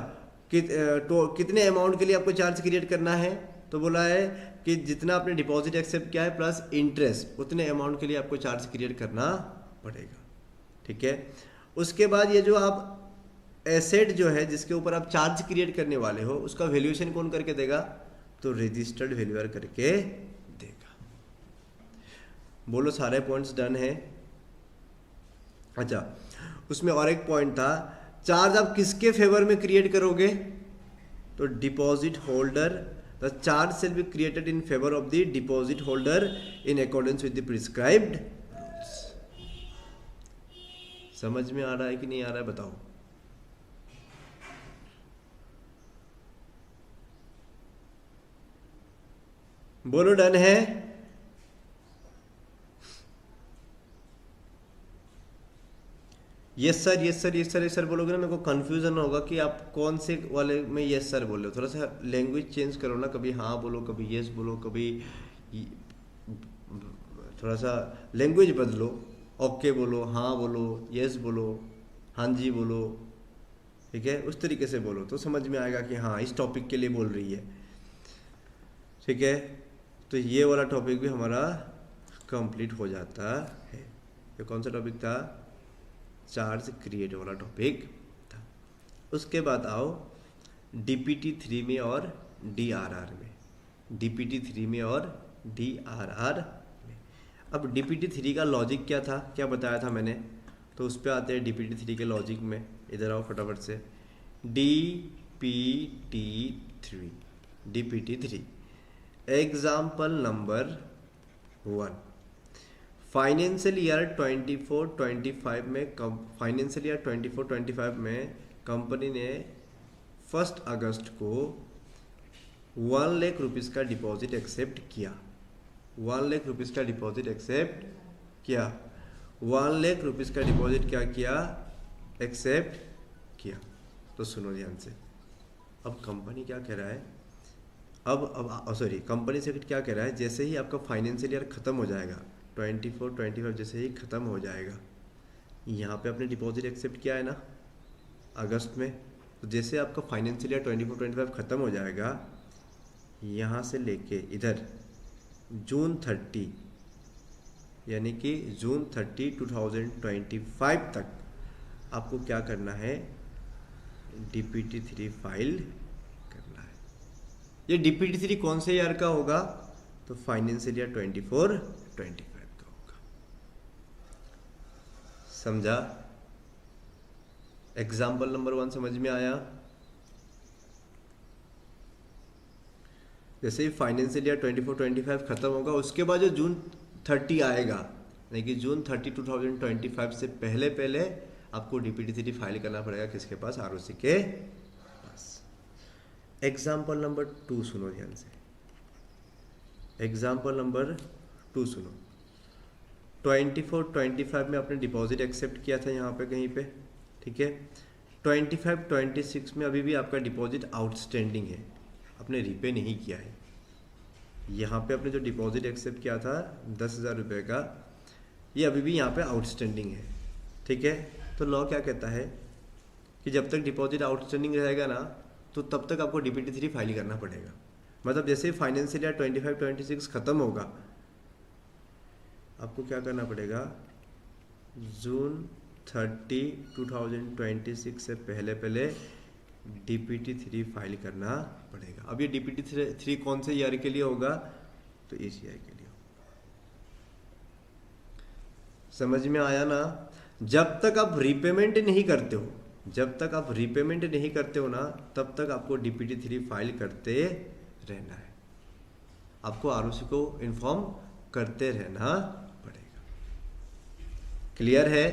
कितने अमाउंट के लिए आपको चार्ज क्रिएट करना है, तो बोला है कि जितना आपने डिपॉजिट एक्सेप्ट किया है प्लस इंटरेस्ट उतने अमाउंट के लिए आपको चार्ज क्रिएट करना पड़ेगा, ठीक है। उसके बाद ये जो आप एसेट जो है जिसके ऊपर आप चार्ज क्रिएट करने वाले हो उसका वैल्यूएशन कौन करके देगा, तो रजिस्टर्ड वैल्यूअर करके देगा। बोलो सारे पॉइंट्स डन है। अच्छा उसमें और एक पॉइंट था, चार्ज आप किसके फेवर में क्रिएट करोगे, तो deposit holder, the charge shall be created in favour of the deposit holder in accordance with the prescribed rules. समझ में आ रहा है कि नहीं आ रहा है, बताओ। बोलो डन है। Yes sir, yes sir, yes sir, yes sir बोलोगे ना, मेरे को कंफ्यूजन होगा कि आप कौन से वाले में यस सर बोल रहे हो। थोड़ा सा लैंग्वेज चेंज करो ना, कभी हाँ बोलो, कभी यस बोलो, कभी थोड़ा सा लैंग्वेज बदलो, ओके बोलो, हाँ बोलो, यस बोलो, हाँ जी बोलो, ठीक है। उस तरीके से बोलो तो समझ में आएगा कि हाँ इस टॉपिक के लिए बोल रही है, ठीक है। तो ये वाला टॉपिक भी हमारा कंप्लीट हो जाता है। ये कौन सा टॉपिक था, चार्ज क्रिएट वाला टॉपिक था। उसके बाद आओ डीपीटी 3 में और डीआरआर में, डीपीटी 3 में और डीआरआर में। अब डीपीटी 3 का लॉजिक क्या था, क्या बताया था मैंने, तो उस पर आते हैं डीपीटी 3 के लॉजिक में। इधर आओ फटाफट से, DPT 3 example number 1, financial year 24-25 में, फाइनेंशियल ईयर 24-25 में कंपनी ने 1 अगस्त को 1 लाख रुपीज़ का डिपॉजिट एक्सेप्ट किया, 1 लाख रुपीज़ का डिपॉजिट एक्सेप्ट किया, 1 लाख रुपीज़ का डिपॉजिट क्या किया, एक्सेप्ट किया। तो सुनो ध्यान से, अब कंपनी क्या कह रहा है, अब सॉरी कंपनी से क्या कह रहा है, जैसे ही आपका फाइनेंशियल ईयर ख़त्म हो जाएगा 24-25 जैसे ही ख़त्म हो जाएगा, यहाँ पे आपने डिपॉजिट एक्सेप्ट किया है ना अगस्त में, तो जैसे आपका फाइनेंशियल ईयर 24-25 ख़त्म हो जाएगा, यहाँ से लेके इधर जून 30, यानी कि जून 30, 2025 तक आपको क्या करना है, DPT3 फाइल करना है। ये DPT3 कौन से ईयर का होगा, तो फाइनेंशियल ईयर 24-25 का होगा। समझा? एग्जाम्पल नंबर 1 समझ में आया? जैसे ही फाइनेंशियल ईयर 24-25 खत्म होगा, उसके बाद जो जून 30 आएगा, यानी कि जून 30, 2025 से पहले पहले आपको DPT3 फाइल करना पड़ेगा किसके पास, ROC के पास। एग्जाम्पल नंबर 2 सुनो ध्यान से। एग्जाम्पल नंबर 2 सुनो। 24-25 में आपने डिपॉजिट एक्सेप्ट किया था यहाँ पे कहीं पे, ठीक है। 25-26 में अभी भी आपका डिपॉजिट आउटस्टैंडिंग है, आपने रीपे नहीं किया है। यहाँ पे आपने जो डिपॉजिट एक्सेप्ट किया था 10,000 रुपये का, ये अभी भी यहाँ पे आउटस्टैंडिंग है, ठीक है। तो लॉ क्या कहता है कि जब तक डिपॉजिट आउटस्टैंडिंग रहेगा ना, तो तब तक आपको DPT3 फाइल करना पड़ेगा। मतलब जैसे फाइनेंशियल ईयर 25-26 ख़त्म होगा, आपको क्या करना पड़ेगा, जून 30, 2026 से पहले पहले DPT3 फाइल करना पड़ेगा। अब ये DPT3 कौन से ईयर के लिए होगा, तो इस ईयर के लिए होगा। समझ में आया ना? जब तक आप रीपेमेंट नहीं करते हो, जब तक आप रीपेमेंट नहीं करते हो ना, तब तक आपको DPT3 फाइल करते रहना है, आपको ROC को इन्फॉर्म करते रहना पड़ेगा। क्लियर है?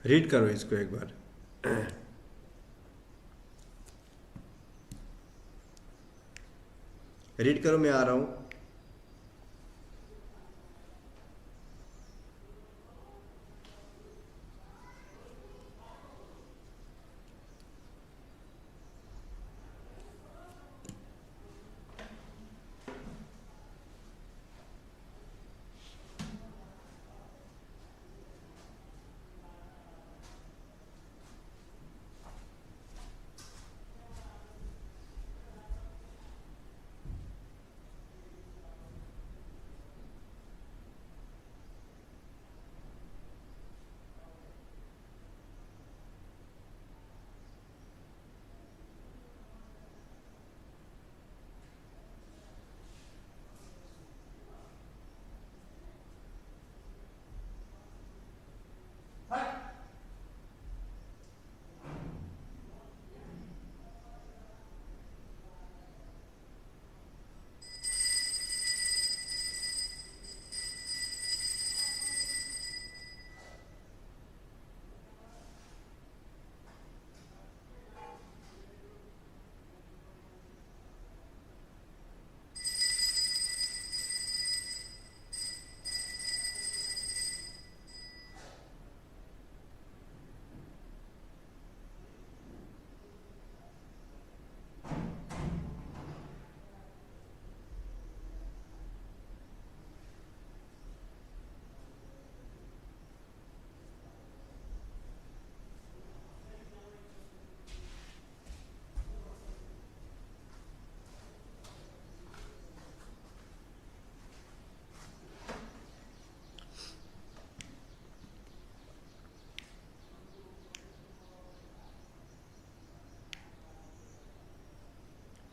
रीड करो इसको एक बार। रीड करो, मैं आ रहा हूं।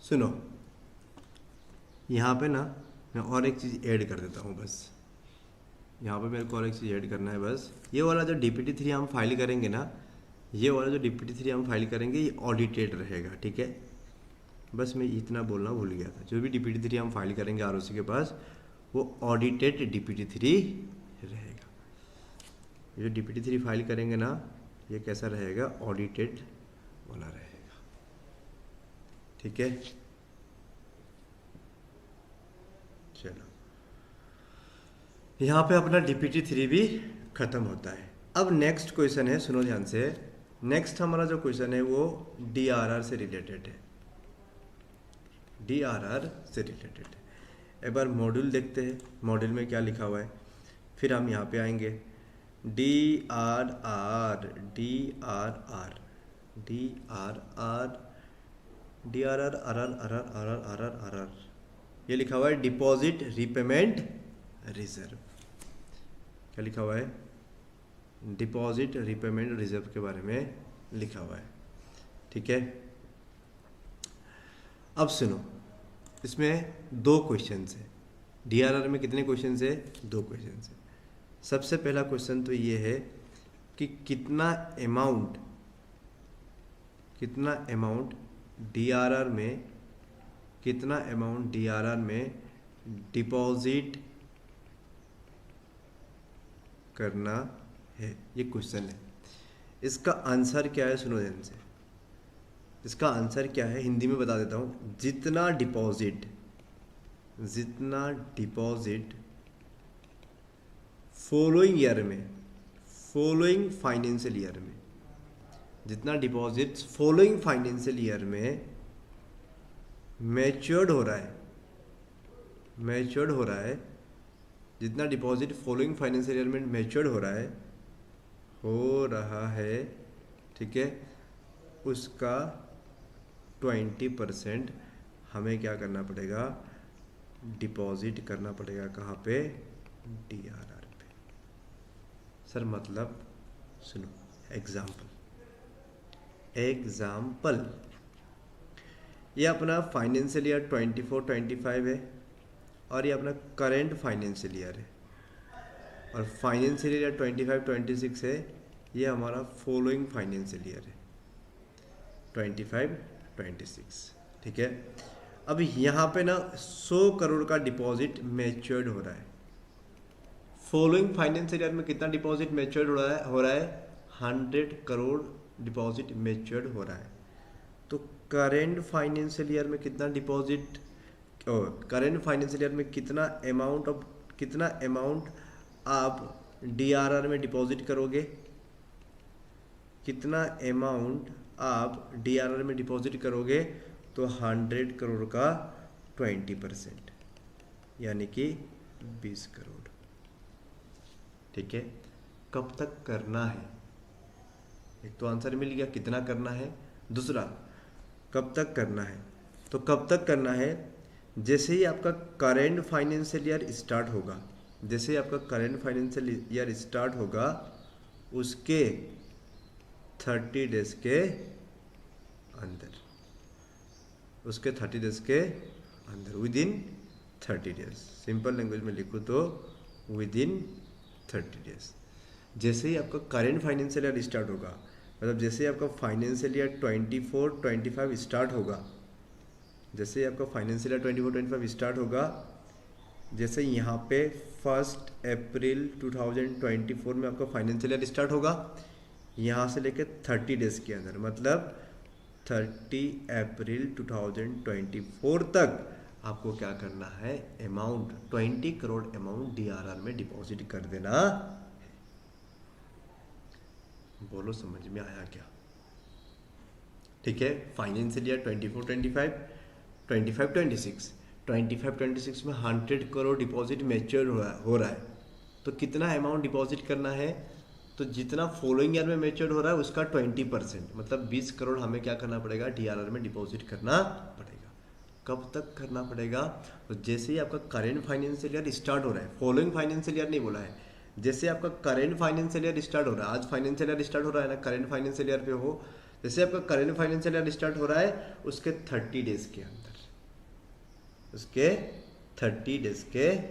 सुनो, यहाँ पे ना मैं और एक चीज़ ऐड कर देता हूँ बस। यहाँ पे मेरे को और एक चीज़ ऐड करना है बस। ये वाला जो DPT3 हम फाइल करेंगे ना, ये वाला जो DPT3 हम फाइल करेंगे, ये ऑडिटेड रहेगा, ठीक है। बस मैं इतना बोलना भूल गया था। जो भी DPT3 हम फाइल करेंगे ROC के पास, वो ऑडिटेड DPT3 रहेगा। ये जो DPT3 फाइल करेंगे ना, ये कैसा रहेगा, ऑडिटेड वाला रहेगा, ठीक है। चलो, यहाँ पे अपना DPT 3 भी खत्म होता है। अब नेक्स्ट क्वेश्चन है, सुनो ध्यान से। नेक्स्ट हमारा जो क्वेश्चन है वो DRR से रिलेटेड है, DRR से रिलेटेड है। एक बार मॉड्यूल देखते हैं, मॉड्यूल में क्या लिखा हुआ है, फिर हम यहाँ पे आएंगे। DRR DRR DRR DRR RR ये लिखा हुआ है डिपॉजिट रिपेमेंट रिजर्व। क्या लिखा हुआ है? डिपॉजिट रिपेमेंट रिजर्व के बारे में लिखा हुआ है, ठीक है। अब सुनो, इसमें 2 क्वेश्चन है। DRR में कितने क्वेश्चन है? 2 क्वेश्चन है। सबसे पहला क्वेश्चन तो ये है कि कितना अमाउंट DRR में, कितना अमाउंट DRR में डिपॉजिट करना है, ये क्वेश्चन है। इसका आंसर क्या है? सुनो ध्यान से। इसका आंसर क्या है हिंदी में बता देता हूँ। जितना डिपॉजिट फॉलोइंग ईयर में, फॉलोइंग फाइनेंशियल ईयर में, जितना डिपॉजिट फॉलोइंग फाइनेंशियल ईयर में मैच्योर्ड हो रहा है, जितना डिपॉजिट फॉलोइंग फाइनेंशियल ईयर में मैच्योर्ड हो रहा है, ठीक है, उसका 20% हमें क्या करना पड़ेगा? डिपॉजिट करना पड़ेगा। कहाँ पे? DRR पे। सर मतलब सुनो, एग्जाम्पल ये अपना फाइनेंशियल ईयर 24-25 है और ये अपना करेंट फाइनेंशियल ईयर है, और फाइनेंशियल ईयर 25-26 है, ये हमारा फॉलोइंग फाइनेंशियल ईयर है 25-26, ठीक है। अब यहाँ पे ना 100 करोड़ का डिपॉजिट मैच्योर्ड हो रहा है। फॉलोइंग फाइनेंशियल ईयर में कितना डिपॉजिट मैच्योर्ड हो रहा है? 100 करोड़ डिपॉजिट मैच्योर्ड हो रहा है। तो करेंट फाइनेंशियल ईयर में कितना डिपॉजिट, करेंट फाइनेंशियल ईयर में कितना अमाउंट आप DRR में डिपॉजिट करोगे? कितना अमाउंट आप DRR में डिपॉजिट करोगे? तो 100 करोड़ का 20%, यानी कि 20 करोड़, ठीक है। कब तक करना है? एक तो आंसर मिल गया कितना करना है, दूसरा कब तक करना है। तो कब तक करना है? जैसे ही आपका करेंट फाइनेंशियल ईयर स्टार्ट होगा, जैसे ही आपका करेंट फाइनेंशियल ईयर स्टार्ट होगा, उसके 30 डेज के अंदर, उसके 30 डेज के अंदर, विदिन 30 डेज। सिंपल लैंग्वेज में लिखूँ तो विदिन 30 डेज। जैसे ही आपका करेंट फाइनेंशियल ईयर स्टार्ट होगा, मतलब जैसे ही आपका फाइनेंशियल ईयर 24-25 स्टार्ट होगा, जैसे ही आपका फाइनेंशियल ईयर 24-25 स्टार्ट होगा, जैसे यहाँ पे 1 अप्रैल 2024 में आपका फाइनेंशियल ईयर स्टार्ट होगा, यहाँ से लेकर 30 डेज के अंदर, मतलब 30 अप्रैल 2024 तक आपको क्या करना है? अमाउंट 20 करोड़ अमाउंट DRR में डिपॉजिट कर देना है। बोलो समझ में आया क्या? ठीक है। फाइनेंशियल ईयर 24-25, 25-26 में 100 करोड़ डिपॉजिट मैच्योर हो रहा है। तो कितना अमाउंट डिपॉजिट करना है? तो जितना फॉलोइंग ईयर में मैच्योर हो रहा है उसका 20%, मतलब 20 करोड़ हमें क्या करना पड़ेगा? DRR में डिपॉजिट करना पड़ेगा। कब तक करना पड़ेगा? तो जैसे ही आपका करेंट फाइनेंशियल ईयर स्टार्ट हो रहा है, फॉलोइंग फाइनेंशियल ईयर नहीं बोला है, जैसे आपका करेंट फाइनेंशियल ईयर स्टार्ट हो रहा है, आज फाइनेंशियल ईयर स्टार्ट हो रहा है ना, करेंट फाइनेंशियल ईयर पे हो, जैसे आपका करेंट फाइनेंशियल ईयर स्टार्ट हो रहा है उसके 30 डेज के अंदर, उसके 30 डेज के अंदर,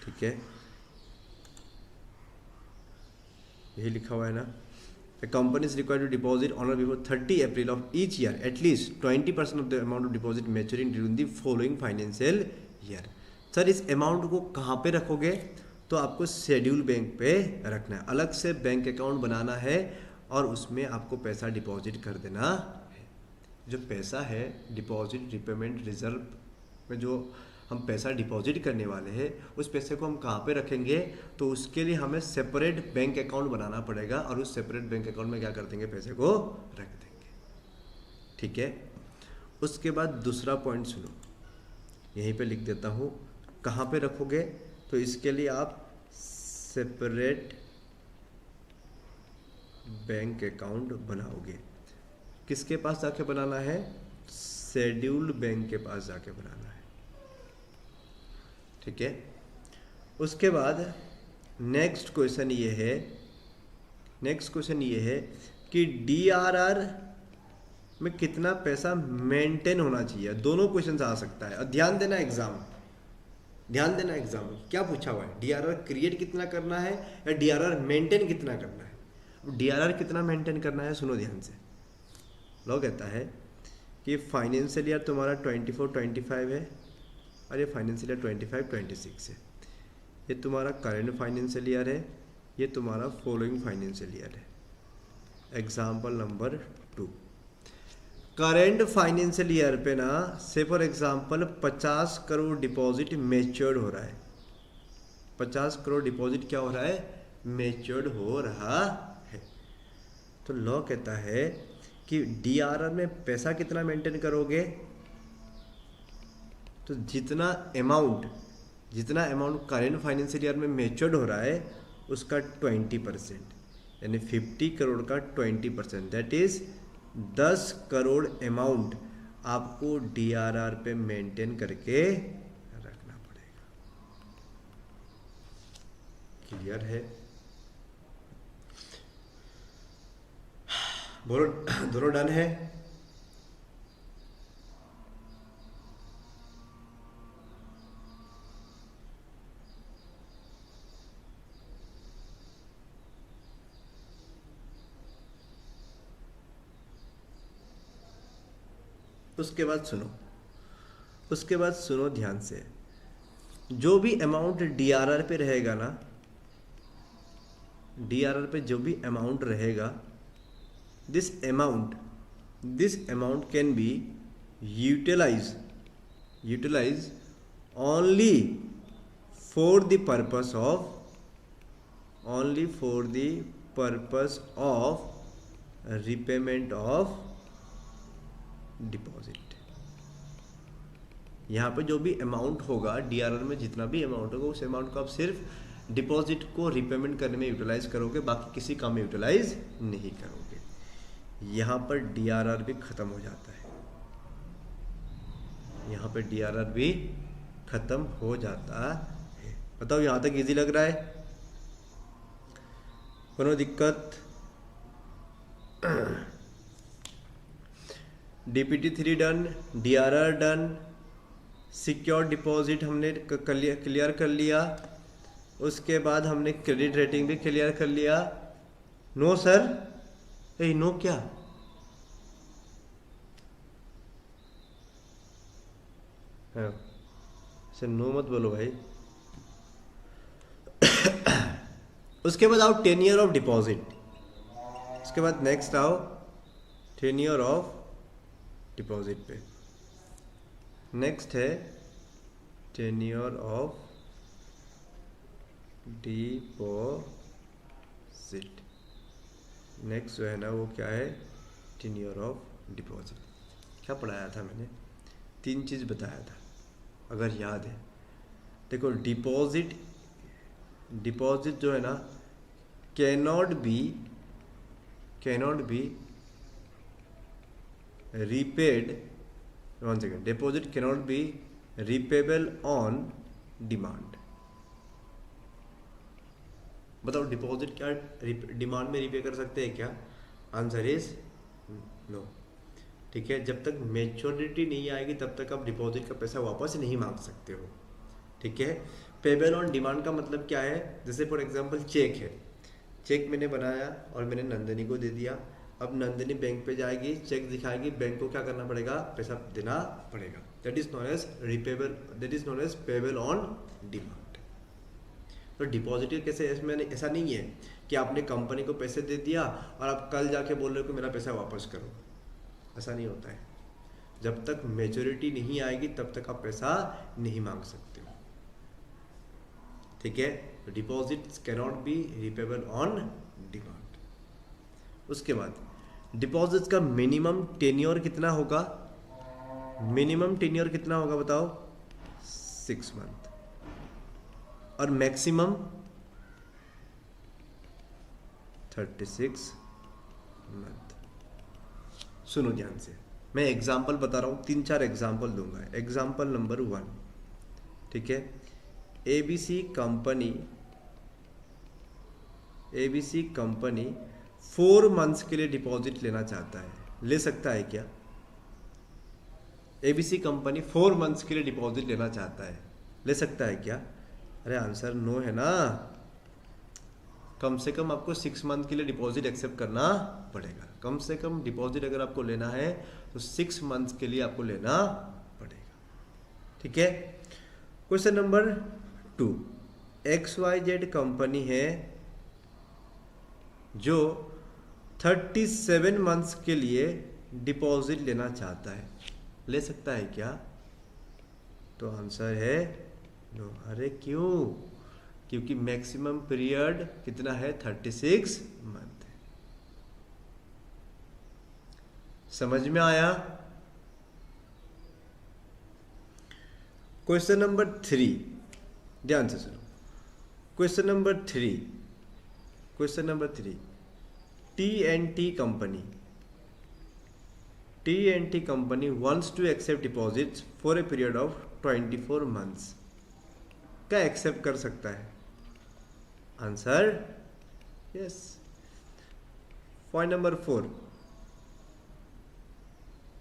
ठीक है। यही लिखा हुआ है ना, A company is required to deposit on or before 30 April of each year at least 20% of the amount of deposit maturing during the following financial year. Sir इस अमाउंट को कहाँ पे रखोगे? तो आपको शेड्यूल बैंक पे रखना है, अलग से बैंक अकाउंट बनाना है और उसमें आपको पैसा डिपॉजिट कर देना है। जो पैसा है डिपॉजिट रिपेमेंट रिजर्व में जो हम पैसा डिपॉजिट करने वाले हैं उस पैसे को हम कहाँ पे रखेंगे, तो उसके लिए हमें सेपरेट बैंक अकाउंट बनाना पड़ेगा और उस सेपरेट बैंक अकाउंट में क्या कर देंगे, पैसे को रख देंगे। ठीक है, उसके बाद दूसरा पॉइंट सुनो, यहीं पे लिख देता हूँ, कहाँ पे रखोगे, तो इसके लिए आप सेपरेट बैंक अकाउंट बनाओगे। किसके पास जाके बनाना है, शेड्यूल्ड बैंक के पास जाके बनाना है। ठीक है, उसके बाद नेक्स्ट क्वेश्चन ये है कि डीआरआर में कितना पैसा मेंटेन होना चाहिए। दोनों क्वेश्चन आ सकता है और ध्यान देना एग्जाम क्या पूछा हुआ है, डीआरआर क्रिएट कितना करना है या डीआरआर मेंटेन कितना करना है। डीआरआर कितना मेंटेन करना है, सुनो ध्यान से। लॉ कहता है कि फाइनेंशियल ईयर तुम्हारा 24-25 है और ये फाइनेंशियल ईयर 25-26 है। ये तुम्हारा करंट फाइनेंशियल ईयर है, ये तुम्हारा फॉलोइंग फाइनेंशियल ईयर है। Example number 2, current financial year पे ना से for example 50 crore deposit matured हो रहा है। 50 करोड़ डिपॉजिट क्या हो रहा है, मेच्योर्ड हो रहा है। तो लॉ कहता है कि डीआरआर में पैसा कितना मेंटेन करोगे, तो जितना अमाउंट करंट फाइनेंशियल ईयर में मेच्योर्ड हो रहा है उसका 20%, यानी 50 करोड़ का 20%, दैट इज 10 करोड़ अमाउंट आपको डीआरआर पे मेंटेन करके रखना पड़ेगा। क्लियर है, बोलो दोनों डन है। उसके बाद सुनो ध्यान से, जो भी अमाउंट डीआरआर पे रहेगा ना, डीआरआर पे जो भी अमाउंट रहेगा, this amount can be utilise only for the purpose of repayment of deposit. यहाँ पे जो भी अमाउंट होगा डीआरआर में, जितना भी अमाउंट होगा उस अमाउंट को आप सिर्फ डिपॉजिट को रिपेमेंट करने में यूटिलाइज करोगे, बाकी किसी काम में यूटिलाइज नहीं करोगे। यहाँ पर डीआरआर भी खत्म हो जाता है, यहाँ पे डीआरआर भी खत्म हो जाता है। बताओ यहाँ तक इजी लग रहा है, कोनो दिक्कत? DPT 3 done, DRR done, secure deposit हमने क्लियर कर लिया, उसके बाद हमने क्रेडिट रेटिंग भी क्लियर कर लिया। नो सर, नो क्या? हाँ सर, नो मत बोलो भाई। उसके बाद आओ टेन्योर ऑफ डिपॉजिट, उसके बाद नेक्स्ट आओ टेन्योर ऑफ डिपॉजिट पे। नेक्स्ट है टेन्योर ऑफ डिपॉजिट। नेक्स्ट जो है ना वो क्या है, टेन्योर ऑफ डिपॉजिट। क्या पढ़ाया था मैंने? 3 चीज़ बताया था, अगर याद है। देखो डिपॉजिट जो है ना cannot be repaid, one second, deposit cannot be repayable on demand। बताओ डिपॉजिट क्या डिमांड में रिपे कर सकते हैं क्या? Answer is no. ठीक है, जब तक मेच्योरिटी नहीं आएगी तब तक आप डिपॉजिट का पैसा वापस नहीं मांग सकते हो। ठीक है, पेबल ऑन डिमांड का मतलब क्या है? जैसे फॉर एग्जांपल चेक है, चेक मैंने बनाया और मैंने नंदिनी को दे दिया। अब नंदिनी बैंक पे जाएगी, चेक दिखाएगी, बैंक को क्या करना पड़ेगा? पैसा देना पड़ेगा। That is known as payable on demand. तो डिपॉजिट कैसे, इसमें ऐसा नहीं है कि आपने कंपनी को पैसे दे दिया और आप कल जाके बोल रहे हो कि मेरा पैसा वापस करो, ऐसा नहीं होता है। जब तक मेच्योरिटी नहीं आएगी तब तक आप पैसा नहीं मांग सकते हो, ठीक है। Deposits cannot be repayable on demand. उसके बाद डिपॉजिट्स का मिनिमम टेन्योर कितना होगा? मिनिमम टेन्योर कितना होगा बताओ? 6 मंथ। और मैक्सिमम 36 मंथ। सुनो ध्यान से, मैं एग्जाम्पल बता रहा हूँ, 3-4 एग्जाम्पल दूंगा। एग्जाम्पल नंबर 1, ठीक है। एबीसी कंपनी 4 मंथ्स के लिए डिपॉजिट लेना चाहता है, ले सकता है क्या? एबीसी कंपनी 4 मंथ्स के लिए डिपॉजिट लेना चाहता है, ले सकता है क्या? अरे आंसर नो है ना। कम से कम आपको 6 मंथ के लिए डिपॉजिट एक्सेप्ट करना पड़ेगा। कम से कम डिपॉजिट अगर आपको लेना है तो 6 मंथ्स के लिए आपको लेना पड़ेगा, ठीक है। क्वेश्चन नंबर 2, XYZ कंपनी है जो 37 मंथ्स के लिए डिपॉजिट लेना चाहता है, ले सकता है क्या? तो आंसर है नो। अरे क्यों? क्योंकि मैक्सिमम पीरियड कितना है? 36 मंथ। समझ में आया? क्वेश्चन नंबर 3, ध्यान से सुनो। Question number 3, TNT company wants to accept deposits for a period of 24 months। क्या एक्सेप्ट कर सकता है? Answer yes. Point number 4,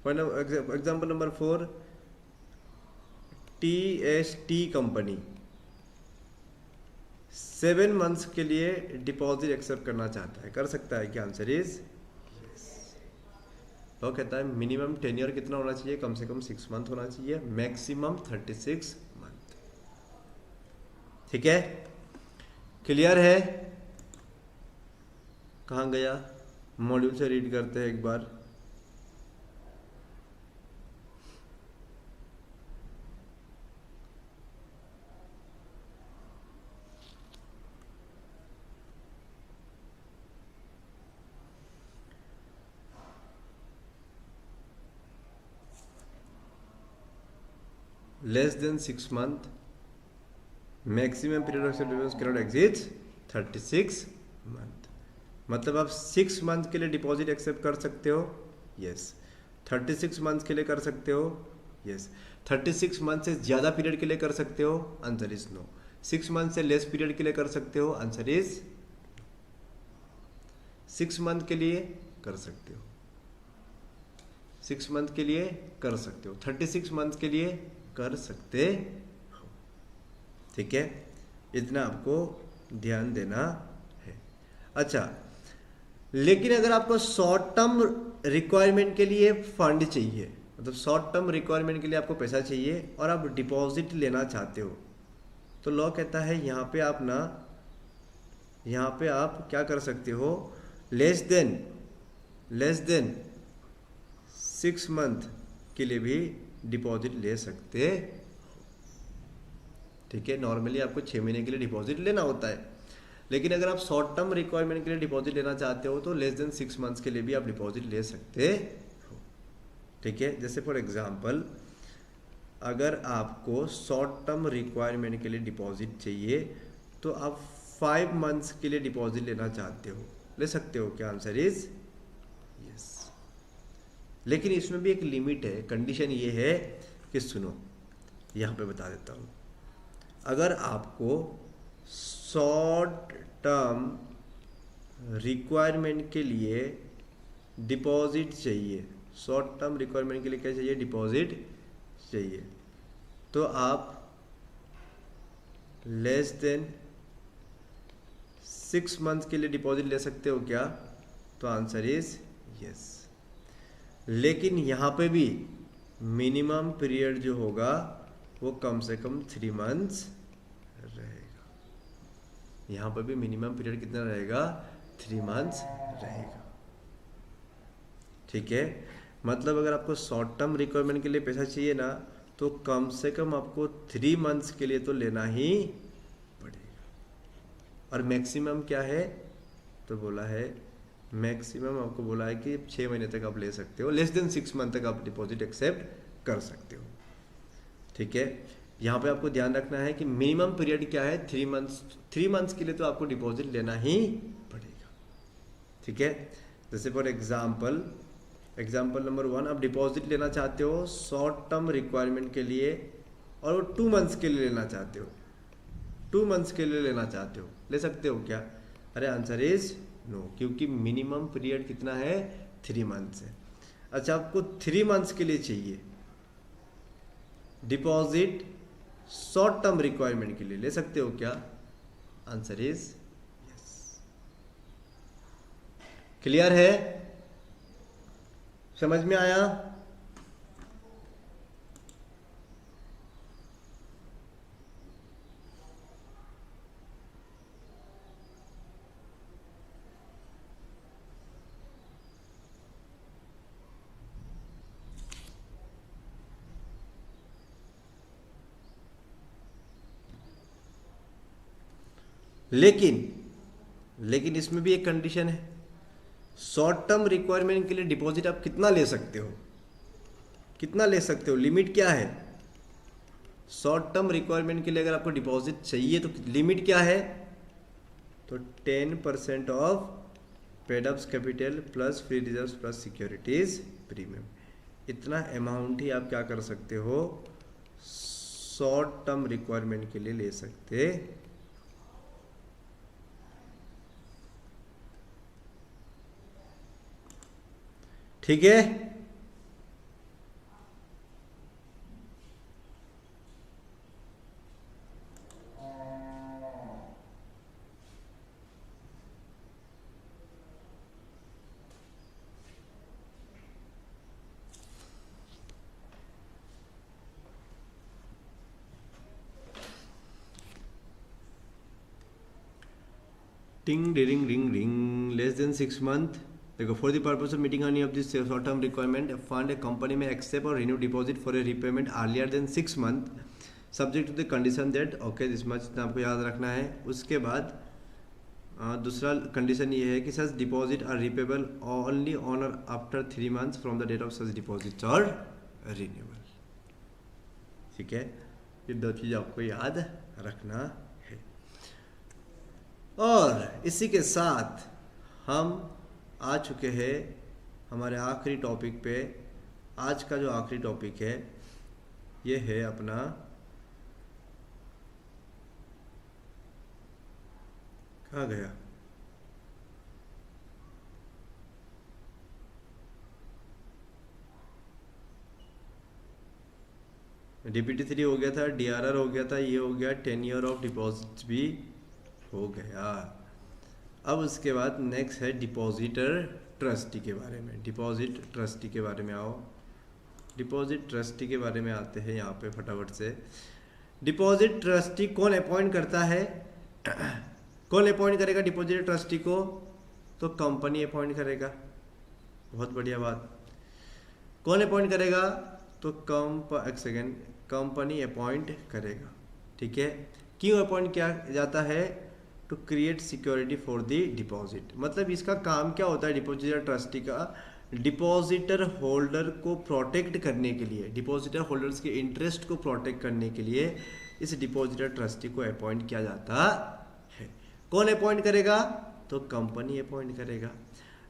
example number 4, TST company 7 months के लिए डिपॉजिट एक्सेप्ट करना चाहता है, कर सकता है क्या? आंसर इज तो कहता है मिनिमम टेन्योर कितना होना चाहिए? कम से कम 6 मंथ होना चाहिए, मैक्सिमम 36 मंथ, ठीक है। क्लियर है? कहाँ गया? मॉड्यूल से रीड करते हैं एक बार। Less than 6 month, maximum period of acceptance cannot exceed 36 month. मतलब आप 6 मंथ के लिए डिपॉजिट एक्सेप्ट कर सकते हो, यस। 36 मंथ के लिए कर सकते हो, यस। 36 मंथ से ज़्यादा पीरियड के लिए कर सकते हो, आंसर इज नो। 6 मंथ से लेस पीरियड के लिए कर सकते हो, आंसर इज 6 मंथ के लिए कर सकते हो, 6 मंथ के लिए कर सकते हो, 36 मंथ के लिए कर सकते हो, ठीक है। इतना आपको ध्यान देना है। अच्छा, लेकिन अगर आपको शॉर्ट टर्म रिक्वायरमेंट के लिए फंड चाहिए, मतलब शॉर्ट टर्म रिक्वायरमेंट के लिए आपको पैसा चाहिए और आप डिपॉजिट लेना चाहते हो, तो लॉ कहता है यहाँ पे आप क्या कर सकते हो? लेस देन 6 मंथ के लिए भी डिपॉजिट ले सकते, ठीक है। नॉर्मली आपको 6 महीने के लिए डिपॉजिट लेना होता है, लेकिन अगर आप शॉर्ट टर्म रिक्वायरमेंट के लिए डिपॉजिट लेना चाहते हो तो लेस देन 6 मंथ्स के लिए भी आप डिपॉजिट ले सकते हो, ठीक है। जैसे फॉर एग्जांपल, अगर आपको शॉर्ट टर्म रिक्वायरमेंट के लिए डिपॉजिट चाहिए तो आप 5 मंथ्स के लिए डिपॉजिट लेना चाहते हो, ले सकते हो क्या? Answer is yes. लेकिन इसमें भी एक लिमिट है, कंडीशन ये है कि सुनो, यहाँ पे बता देता हूँ। अगर आपको शॉर्ट टर्म रिक्वायरमेंट के लिए डिपॉजिट चाहिए, शॉर्ट टर्म रिक्वायरमेंट के लिए क्या चाहिए? डिपॉजिट चाहिए, तो आप लेस देन 6 मंथ के लिए डिपॉजिट ले सकते हो क्या? तो आंसर इज यस। लेकिन यहाँ पे भी मिनिमम पीरियड जो होगा वो कम से कम 3 मंथ्स रहेगा। यहाँ पर भी मिनिमम पीरियड कितना रहेगा? 3 मंथ्स रहेगा, ठीक है। मतलब अगर आपको शॉर्ट टर्म रिक्वायरमेंट के लिए पैसा चाहिए ना, तो कम से कम आपको 3 मंथ्स के लिए तो लेना ही पड़ेगा। और मैक्सिमम क्या है, तो बोला है मैक्सिमम आपको बोला है कि 6 महीने तक आप ले सकते हो, लेस देन 6 मंथ तक आप डिपॉजिट एक्सेप्ट कर सकते हो। ठीक है, यहाँ पे आपको ध्यान रखना है कि मिनिमम पीरियड क्या है, 3 मंथ्स। 3 मंथ्स के लिए तो आपको डिपॉजिट लेना ही पड़ेगा। ठीक है, जैसे फॉर एग्जाम्पल नंबर 1, आप डिपॉजिट लेना चाहते हो शॉर्ट टर्म रिक्वायरमेंट के लिए, और वो 2 मंथ्स के लिए लेना चाहते हो, 2 मंथ्स के लिए लेना चाहते हो, ले सकते हो क्या? अरे आंसर इज नो, क्योंकि मिनिमम पीरियड कितना है, 3 मंथ्स है। अच्छा, आपको 3 मंथ्स के लिए चाहिए डिपॉजिट शॉर्ट टर्म रिक्वायरमेंट के लिए, ले सकते हो क्या? Answer is yes. क्लियर है, समझ में आया? लेकिन इसमें भी एक कंडीशन है। शॉर्ट टर्म रिक्वायरमेंट के लिए डिपॉजिट आप कितना ले सकते हो, कितना ले सकते हो, लिमिट क्या है? शॉर्ट टर्म रिक्वायरमेंट के लिए अगर आपको डिपॉजिट चाहिए तो लिमिट क्या है? तो 10% of paid ups capital plus free reserves plus securities premium, इतना अमाउंट ही आप क्या कर सकते हो, शॉर्ट टर्म रिक्वायरमेंट के लिए ले सकते। ठीक है, टिंग डिरिंग ring ring, less than 6 month. देखो, for the purpose of meeting any of this short term requirement fund a company में accept or renew deposit for a repayment earlier than 6 month subject to the condition that, okay this much आपको याद रखना है। उसके बाद दूसरा condition ये है कि such deposit are repayable only on or after 3 months from the date of such deposit or renewal. ठीक है, ये 2 चीज़ आपको याद रखना है। और इसी के साथ हम आ चुके हैं हमारे आखिरी टॉपिक पे। आज का जो आखिरी टॉपिक है ये है अपना कहाँ गया, DPT 3 हो गया था, DRR हो गया था, ये हो गया, 10 ईयर ऑफ डिपॉजिट भी हो गया। अब उसके बाद नेक्स्ट है डिपॉजिटर ट्रस्टी के बारे में। डिपॉजिट ट्रस्टी के बारे में आओ, डिपॉजिट ट्रस्टी के बारे में आते हैं यहाँ पे फटाफट से। डिपॉजिट ट्रस्टी कौन अपॉइंट करता है? कौन अपॉइंट करेगा डिपॉजिट ट्रस्टी को? तो कंपनी अपॉइंट करेगा। बहुत बढ़िया बात। कौन अपॉइंट करेगा? तो कंपनी अपॉइंट करेगा। ठीक है, क्यों अपॉइंट किया जाता है? To create security for the deposit. मतलब इसका काम क्या होता है डिपॉजिटर ट्रस्टी का? डिपॉजिटर होल्डर को प्रोटेक्ट करने के लिए, डिपॉजिटर होल्डर्स के इंटरेस्ट को प्रोटेक्ट करने के लिए इस डिपॉजिटर ट्रस्टी को अपॉइंट किया जाता है। कौन अपॉइंट करेगा? तो कंपनी अपॉइंट करेगा।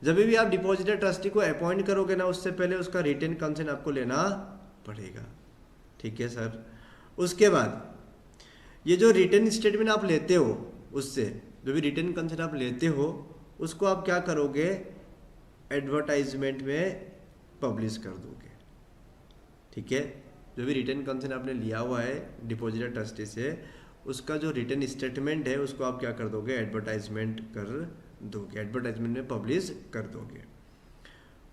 जब भी आप डिपॉजिटर ट्रस्टी को अपॉइंट करोगे ना, उससे पहले उसका रिटन कंसेंट आपको लेना पड़ेगा। ठीक है सर। उसके बाद ये जो रिटन स्टेटमेंट आप लेते हो, उससे जो भी रिटन कंसेंट आप लेते हो उसको आप क्या करोगे? एडवर्टाइजमेंट में पब्लिश कर दोगे। ठीक है, जो भी रिटन कंसेंट आपने लिया हुआ है डिपॉजिटर ट्रस्टी से, उसका जो रिटन स्टेटमेंट है उसको आप क्या कर दोगे? एडवर्टाइजमेंट कर दोगे, एडवर्टाइजमेंट में पब्लिश कर दोगे।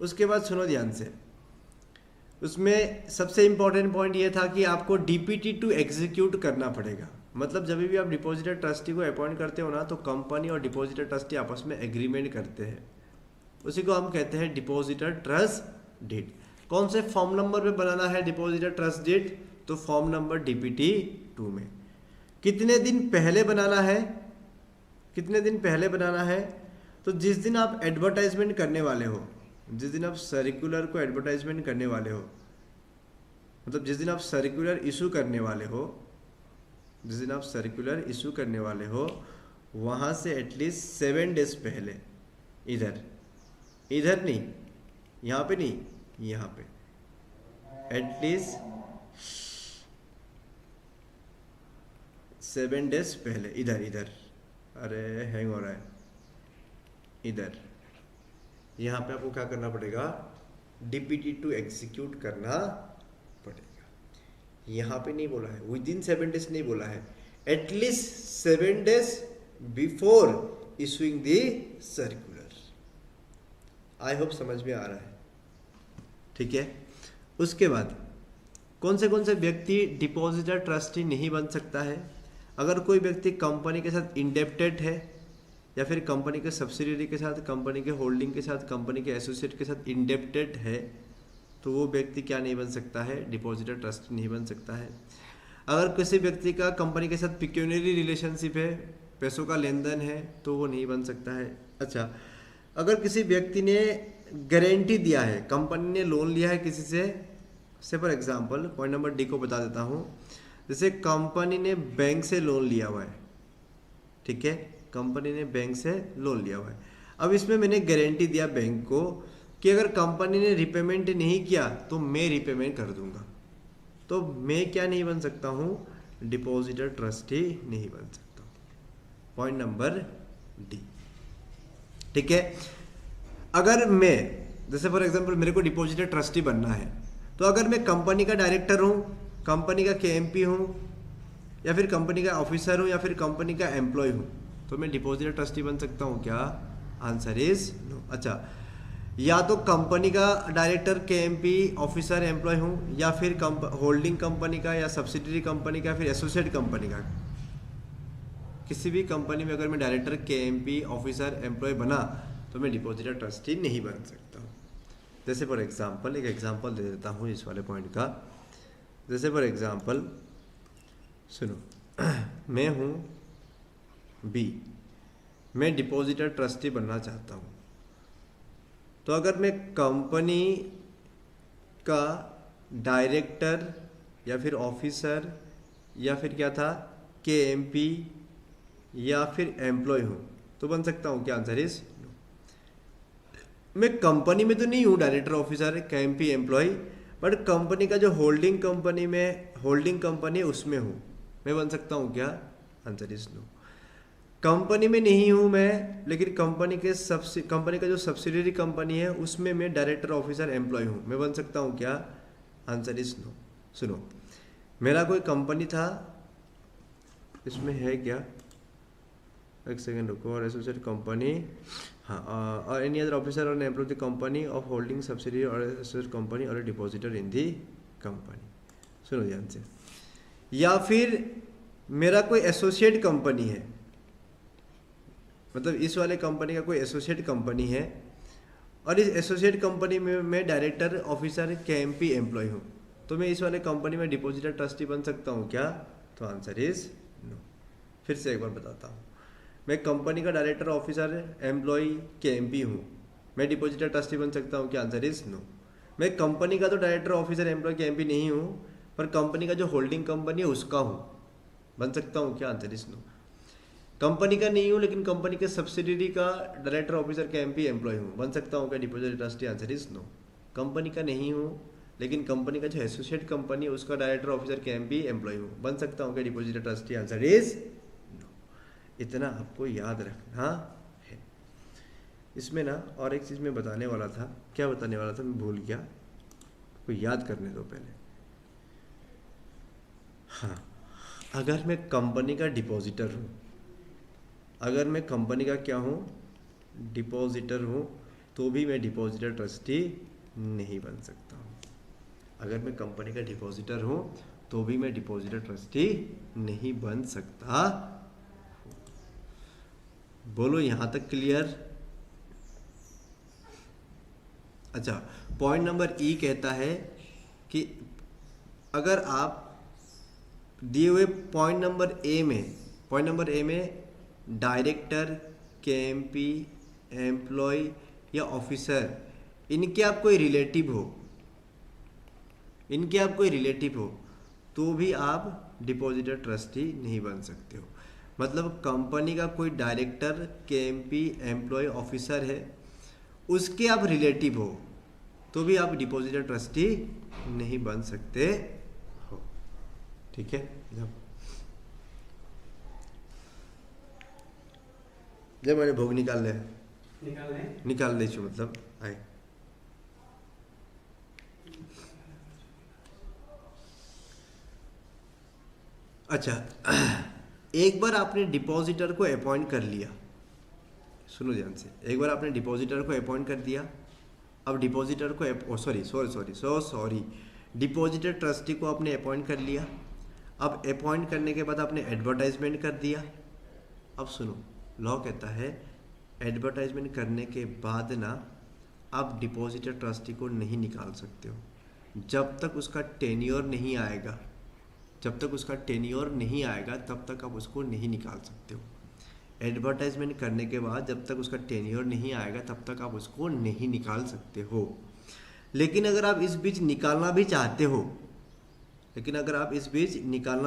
उसके बाद सुनो ध्यान से, उसमें सबसे इम्पोर्टेंट पॉइंट ये था कि आपको DPT 2 एग्जीक्यूट करना पड़ेगा। मतलब जब भी आप डिपॉजिटर ट्रस्टी को अपॉइंट करते हो ना, तो कंपनी और डिपॉजिटर ट्रस्टी आपस में एग्रीमेंट करते हैं, उसी को हम कहते हैं डिपॉजिटर ट्रस्ट डीड। कौन से फॉर्म नंबर पे बनाना है डिपॉजिटर ट्रस्ट डीड? तो फॉर्म नंबर डीपीटी 2 में। कितने दिन पहले बनाना है? कितने दिन पहले बनाना है? तो जिस दिन आप एडवर्टाइजमेंट करने वाले हो, जिस दिन आप सर्कुलर को एडवर्टाइजमेंट करने वाले हो, मतलब जिस दिन आप सर्कुलर इशू करने वाले हो, जिस दिन आप सर्कुलर इशू करने वाले हो, वहाँ से एटलीस्ट 7 डेज पहले, इधर इधर नहीं, यहाँ पे नहीं, यहाँ पे एटलीस्ट 7 डेज पहले, इधर इधर, अरे हैंग हो रहा है, इधर यहाँ पे आपको क्या करना पड़ेगा? डीपीटी 2 एग्जीक्यूट करना पड़ेगा। यहाँ पे नहीं बोला है विद इन 7 डेज, नहीं बोला है, at least 7 days before issuing the circular. I hope समझ में आ रहा है, ठीक है। उसके बाद कौन से व्यक्ति डिपॉजिटर ट्रस्टी नहीं बन सकता है? अगर कोई व्यक्ति कंपनी के साथ इंडेप्टेड है, या फिर कंपनी के सब्सिडियरी के साथ, कंपनी के होल्डिंग के साथ, कंपनी के एसोसिएट के साथ इंडेप्टेड है, तो वो व्यक्ति क्या नहीं बन सकता है? डिपॉजिटर ट्रस्टी नहीं बन सकता है। अगर किसी व्यक्ति का कंपनी के साथ पिक्यूनरी रिलेशनशिप है, पैसों का लेन देन है, तो वो नहीं बन सकता है। अच्छा, अगर किसी व्यक्ति ने गारंटी दिया है, कंपनी ने लोन लिया है किसी से for example point number D को बता देता हूँ, जैसे कंपनी ने बैंक से लोन लिया हुआ है, ठीक है, कंपनी ने बैंक से लोन लिया हुआ है। अब इसमें मैंने गारंटी दिया बैंक को कि अगर कंपनी ने रिपेमेंट नहीं किया तो मैं रिपेमेंट कर दूंगा, तो मैं क्या नहीं बन सकता हूँ? डिपॉजिटर ट्रस्टी नहीं बन सकता। पॉइंट नंबर डी, ठीक है। अगर मैं, जैसे फॉर एग्जांपल मेरे को डिपॉजिटर ट्रस्टी बनना है, तो अगर मैं कंपनी का डायरेक्टर हूँ, कंपनी का केएमपी हूँ, या फिर कंपनी का ऑफिसर हूँ, या फिर कंपनी का एम्प्लॉय हूँ, तो मैं डिपॉजिटर ट्रस्टी बन सकता हूँ क्या? Answer is no. अच्छा, या तो कंपनी का डायरेक्टर, केएमपी, ऑफिसर, एम्प्लॉय हूँ, या फिर होल्डिंग कंपनी का, या सब्सिडरी कंपनी का, फिर एसोसिएट कंपनी का, किसी भी कंपनी में अगर मैं डायरेक्टर, केएमपी, ऑफिसर, एम्प्लॉय बना तो मैं डिपॉजिटर ट्रस्टी नहीं बन सकता हूँ। जैसे फॉर एग्जांपल, एक एग्जांपल दे देता हूँ इस वाले पॉइंट का। जैसे फॉर एग्जांपल सुनो, मैं हूँ बी, मैं डिपॉजिटर ट्रस्टी बनना चाहता हूँ, तो अगर मैं कंपनी का डायरेक्टर, या फिर ऑफिसर, या फिर क्या था, केएमपी, या फिर एम्प्लॉय हूँ, तो बन सकता हूँ क्या? Answer is no. मैं कंपनी में तो नहीं हूँ director, officer, KMP, employ, but company का जो होल्डिंग कंपनी में, होल्डिंग कंपनी उसमें हूँ, मैं बन सकता हूँ क्या? Answer is no. कंपनी में नहीं हूँ मैं, लेकिन कंपनी का जो सब्सिडियरी कंपनी है उसमें मैं डायरेक्टर, ऑफिसर, एम्प्लॉय हूँ, मैं बन सकता हूँ क्या? Answer is no. सुनो, मेरा कोई कंपनी था, इसमें है क्या, एक सेकेंड रुको, और एसोसिएट कंपनी, हाँ, और एनी अदर ऑफिसर और employ the company of holding subsidiary और एसोसिएट कंपनी और डिपॉजिटर इन दी कंपनी। सुनो ध्यान से। या फिर मेरा कोई एसोसिएट कंपनी है, मतलब इस वाले कंपनी का कोई एसोसिएट कंपनी है, और इस एसोसिएट कंपनी में मैं डायरेक्टर, ऑफिसर, केएमपी, एम्प्लॉय हूँ, तो मैं इस वाले कंपनी में डिपॉजिटर ट्रस्टी बन सकता हूँ क्या? तो आंसर इज नो। फिर से एक बार बताता हूँ, मैं कंपनी का डायरेक्टर, ऑफिसर, एम्प्लॉय, केएमपी हूँ, मैं डिपॉजिटर ट्रस्टी बन सकता हूँ क्या? Answer is no. मैं कंपनी का तो डायरेक्टर, ऑफिसर, एम्प्लॉय, केएमपी नहीं हूँ, पर कंपनी का जो होल्डिंग कंपनी है उसका हूँ, बन सकता हूँ क्या? Answer is no. कंपनी का नहीं हूँ, लेकिन कंपनी के सब्सिडियरी का डायरेक्टर, ऑफिसर, केएमपी, एम्प्लॉय हूँ, बन सकता हूँ क्या? Depositor trustee? Answer is no. Company का नहीं हूँ, लेकिन कंपनी का जो एसोसिएट कंपनी है उसका डायरेक्टर, ऑफिसर, केएमपी, एम्प्लॉय हूँ, बन सकता हूँ क्या? Depositor trustee? Answer is no. इतना आपको याद रखना है। इसमें ना और एक चीज़ मैं बताने वाला था, क्या बताने वाला था मैं भूल गया, कोई याद करने दो पहले। हाँ, अगर मैं कंपनी का डिपॉजिटर हूँ, अगर मैं कंपनी का क्या हूँ? डिपॉजिटर हूँ, तो भी मैं डिपॉजिटर ट्रस्टी नहीं बन सकता हूँ। अगर मैं कंपनी का डिपॉजिटर हूँ तो भी मैं डिपॉजिटर ट्रस्टी नहीं बन सकता। बोलो यहाँ तक क्लियर? अच्छा, पॉइंट नंबर ई कहता है कि अगर आप दिए हुए पॉइंट नंबर ए में डायरेक्टर, केएमपी, एम्प्लॉय या ऑफिसर इनके आप कोई रिलेटिव हो तो भी आप डिपॉजिटर ट्रस्टी नहीं बन सकते हो। मतलब कंपनी का कोई डायरेक्टर, केएमपी, एम्प्लॉय, ऑफिसर है, उसके आप रिलेटिव हो तो भी आप डिपॉजिटर ट्रस्टी नहीं बन सकते हो। ठीक है, जब मैंने भोग निकाल दे छो मतलब आए। अच्छा, एक बार आपने डिपॉजिटर को अपॉइंट कर लिया, सुनो ध्यान से, एक बार आपने डिपॉजिटर को अपॉइंट कर दिया, अब डिपॉजिटर को सॉरी डिपॉजिटर ट्रस्टी को आपने अपॉइंट कर लिया। अब अपॉइंट करने के बाद आपने एडवर्टाइजमेंट कर दिया। अब सुनो, लॉ कहता है एडवर्टाइजमेंट करने के बाद ना आप डिपॉजिटर ट्रस्टी को नहीं निकाल सकते हो जब तक उसका टेन्योर नहीं आएगा। तब तक आप उसको नहीं निकाल सकते हो। एडवर्टाइजमेंट करने के बाद जब तक उसका टेन्योर नहीं आएगा तब तक आप उसको नहीं निकाल सकते हो। लेकिन अगर आप इस बीच निकालना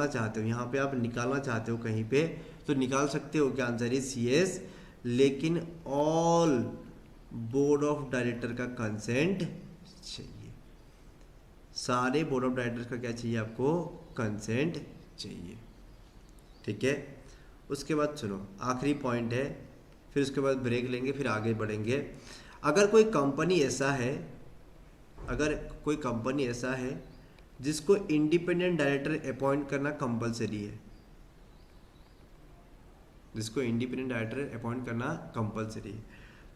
चाहते हो, यहाँ पे आप निकालना चाहते हो कहीं पे, तो निकाल सकते हो। क्या आंसर इज यस, लेकिन ऑल बोर्ड ऑफ डायरेक्टर का कंसेंट चाहिए। सारे बोर्ड ऑफ डायरेक्टर्स का क्या चाहिए आपको? कंसेंट चाहिए। ठीक है, उसके बाद सुनो, आखिरी पॉइंट है, फिर उसके बाद ब्रेक लेंगे, फिर आगे बढ़ेंगे। अगर कोई कंपनी ऐसा है जिसको इंडिपेंडेंट डायरेक्टर अपॉइंट करना कंपलसरी है,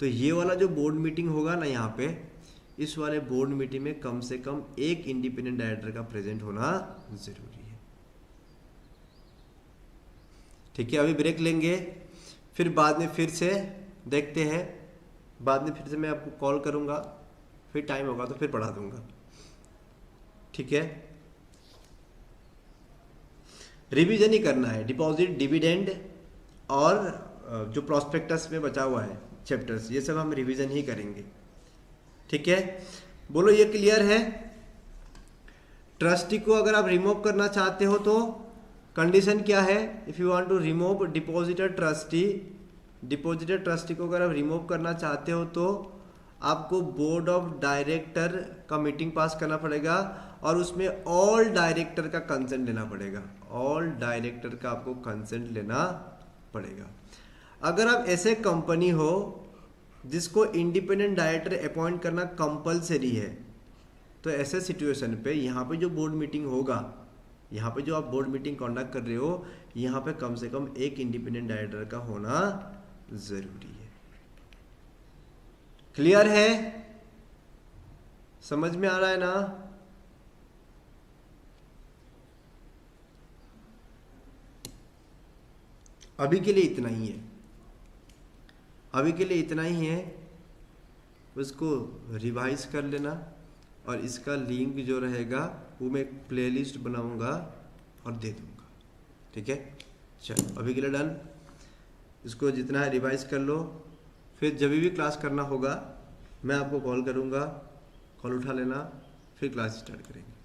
तो ये वाला जो बोर्ड मीटिंग होगा ना यहाँ पे, इस वाले बोर्ड मीटिंग में कम से कम एक इंडिपेंडेंट डायरेक्टर का प्रेजेंट होना जरूरी है। ठीक है, अभी ब्रेक लेंगे, फिर बाद में फिर से देखते हैं, बाद में फिर से मैं आपको कॉल करूंगा, फिर टाइम होगा तो फिर पढ़ा दूंगा। ठीक है, रिवीजन ही करना है। डिपॉजिट, डिविडेंड और जो प्रॉस्पेक्टस में बचा हुआ है चैप्टर्स, ये सब हम रिवीजन ही करेंगे। ठीक है, बोलो ये क्लियर है? ट्रस्टी को अगर आप रिमूव करना चाहते हो तो कंडीशन क्या है? If you want to remove depositor trustee को अगर आप रिमूव करना चाहते हो तो आपको बोर्ड ऑफ डायरेक्टर का मीटिंग पास करना पड़ेगा और उसमें ऑल डायरेक्टर का कंसेंट लेना पड़ेगा। अगर आप ऐसे कंपनी हो जिसको इंडिपेंडेंट डायरेक्टर अपॉइंट करना कंपलसरी है, तो ऐसे सिचुएशन पे यहाँ पे जो बोर्ड मीटिंग होगा, यहाँ पे जो आप बोर्ड मीटिंग कंडक्ट कर रहे हो, यहाँ पे कम से कम एक इंडिपेंडेंट डायरेक्टर का होना जरूरी है। क्लियर है? समझ में आ रहा है ना? अभी के लिए इतना ही है, उसको रिवाइज कर लेना, और इसका लिंक जो रहेगा वो मैं एक प्लेलिस्ट बनाऊंगा और दे दूंगा। ठीक है, चलो अभी के लिए डन। इसको जितना है रिवाइज कर लो, फिर जब भी क्लास करना होगा मैं आपको कॉल करूंगा, कॉल उठा लेना, फिर क्लास स्टार्ट करेंगे।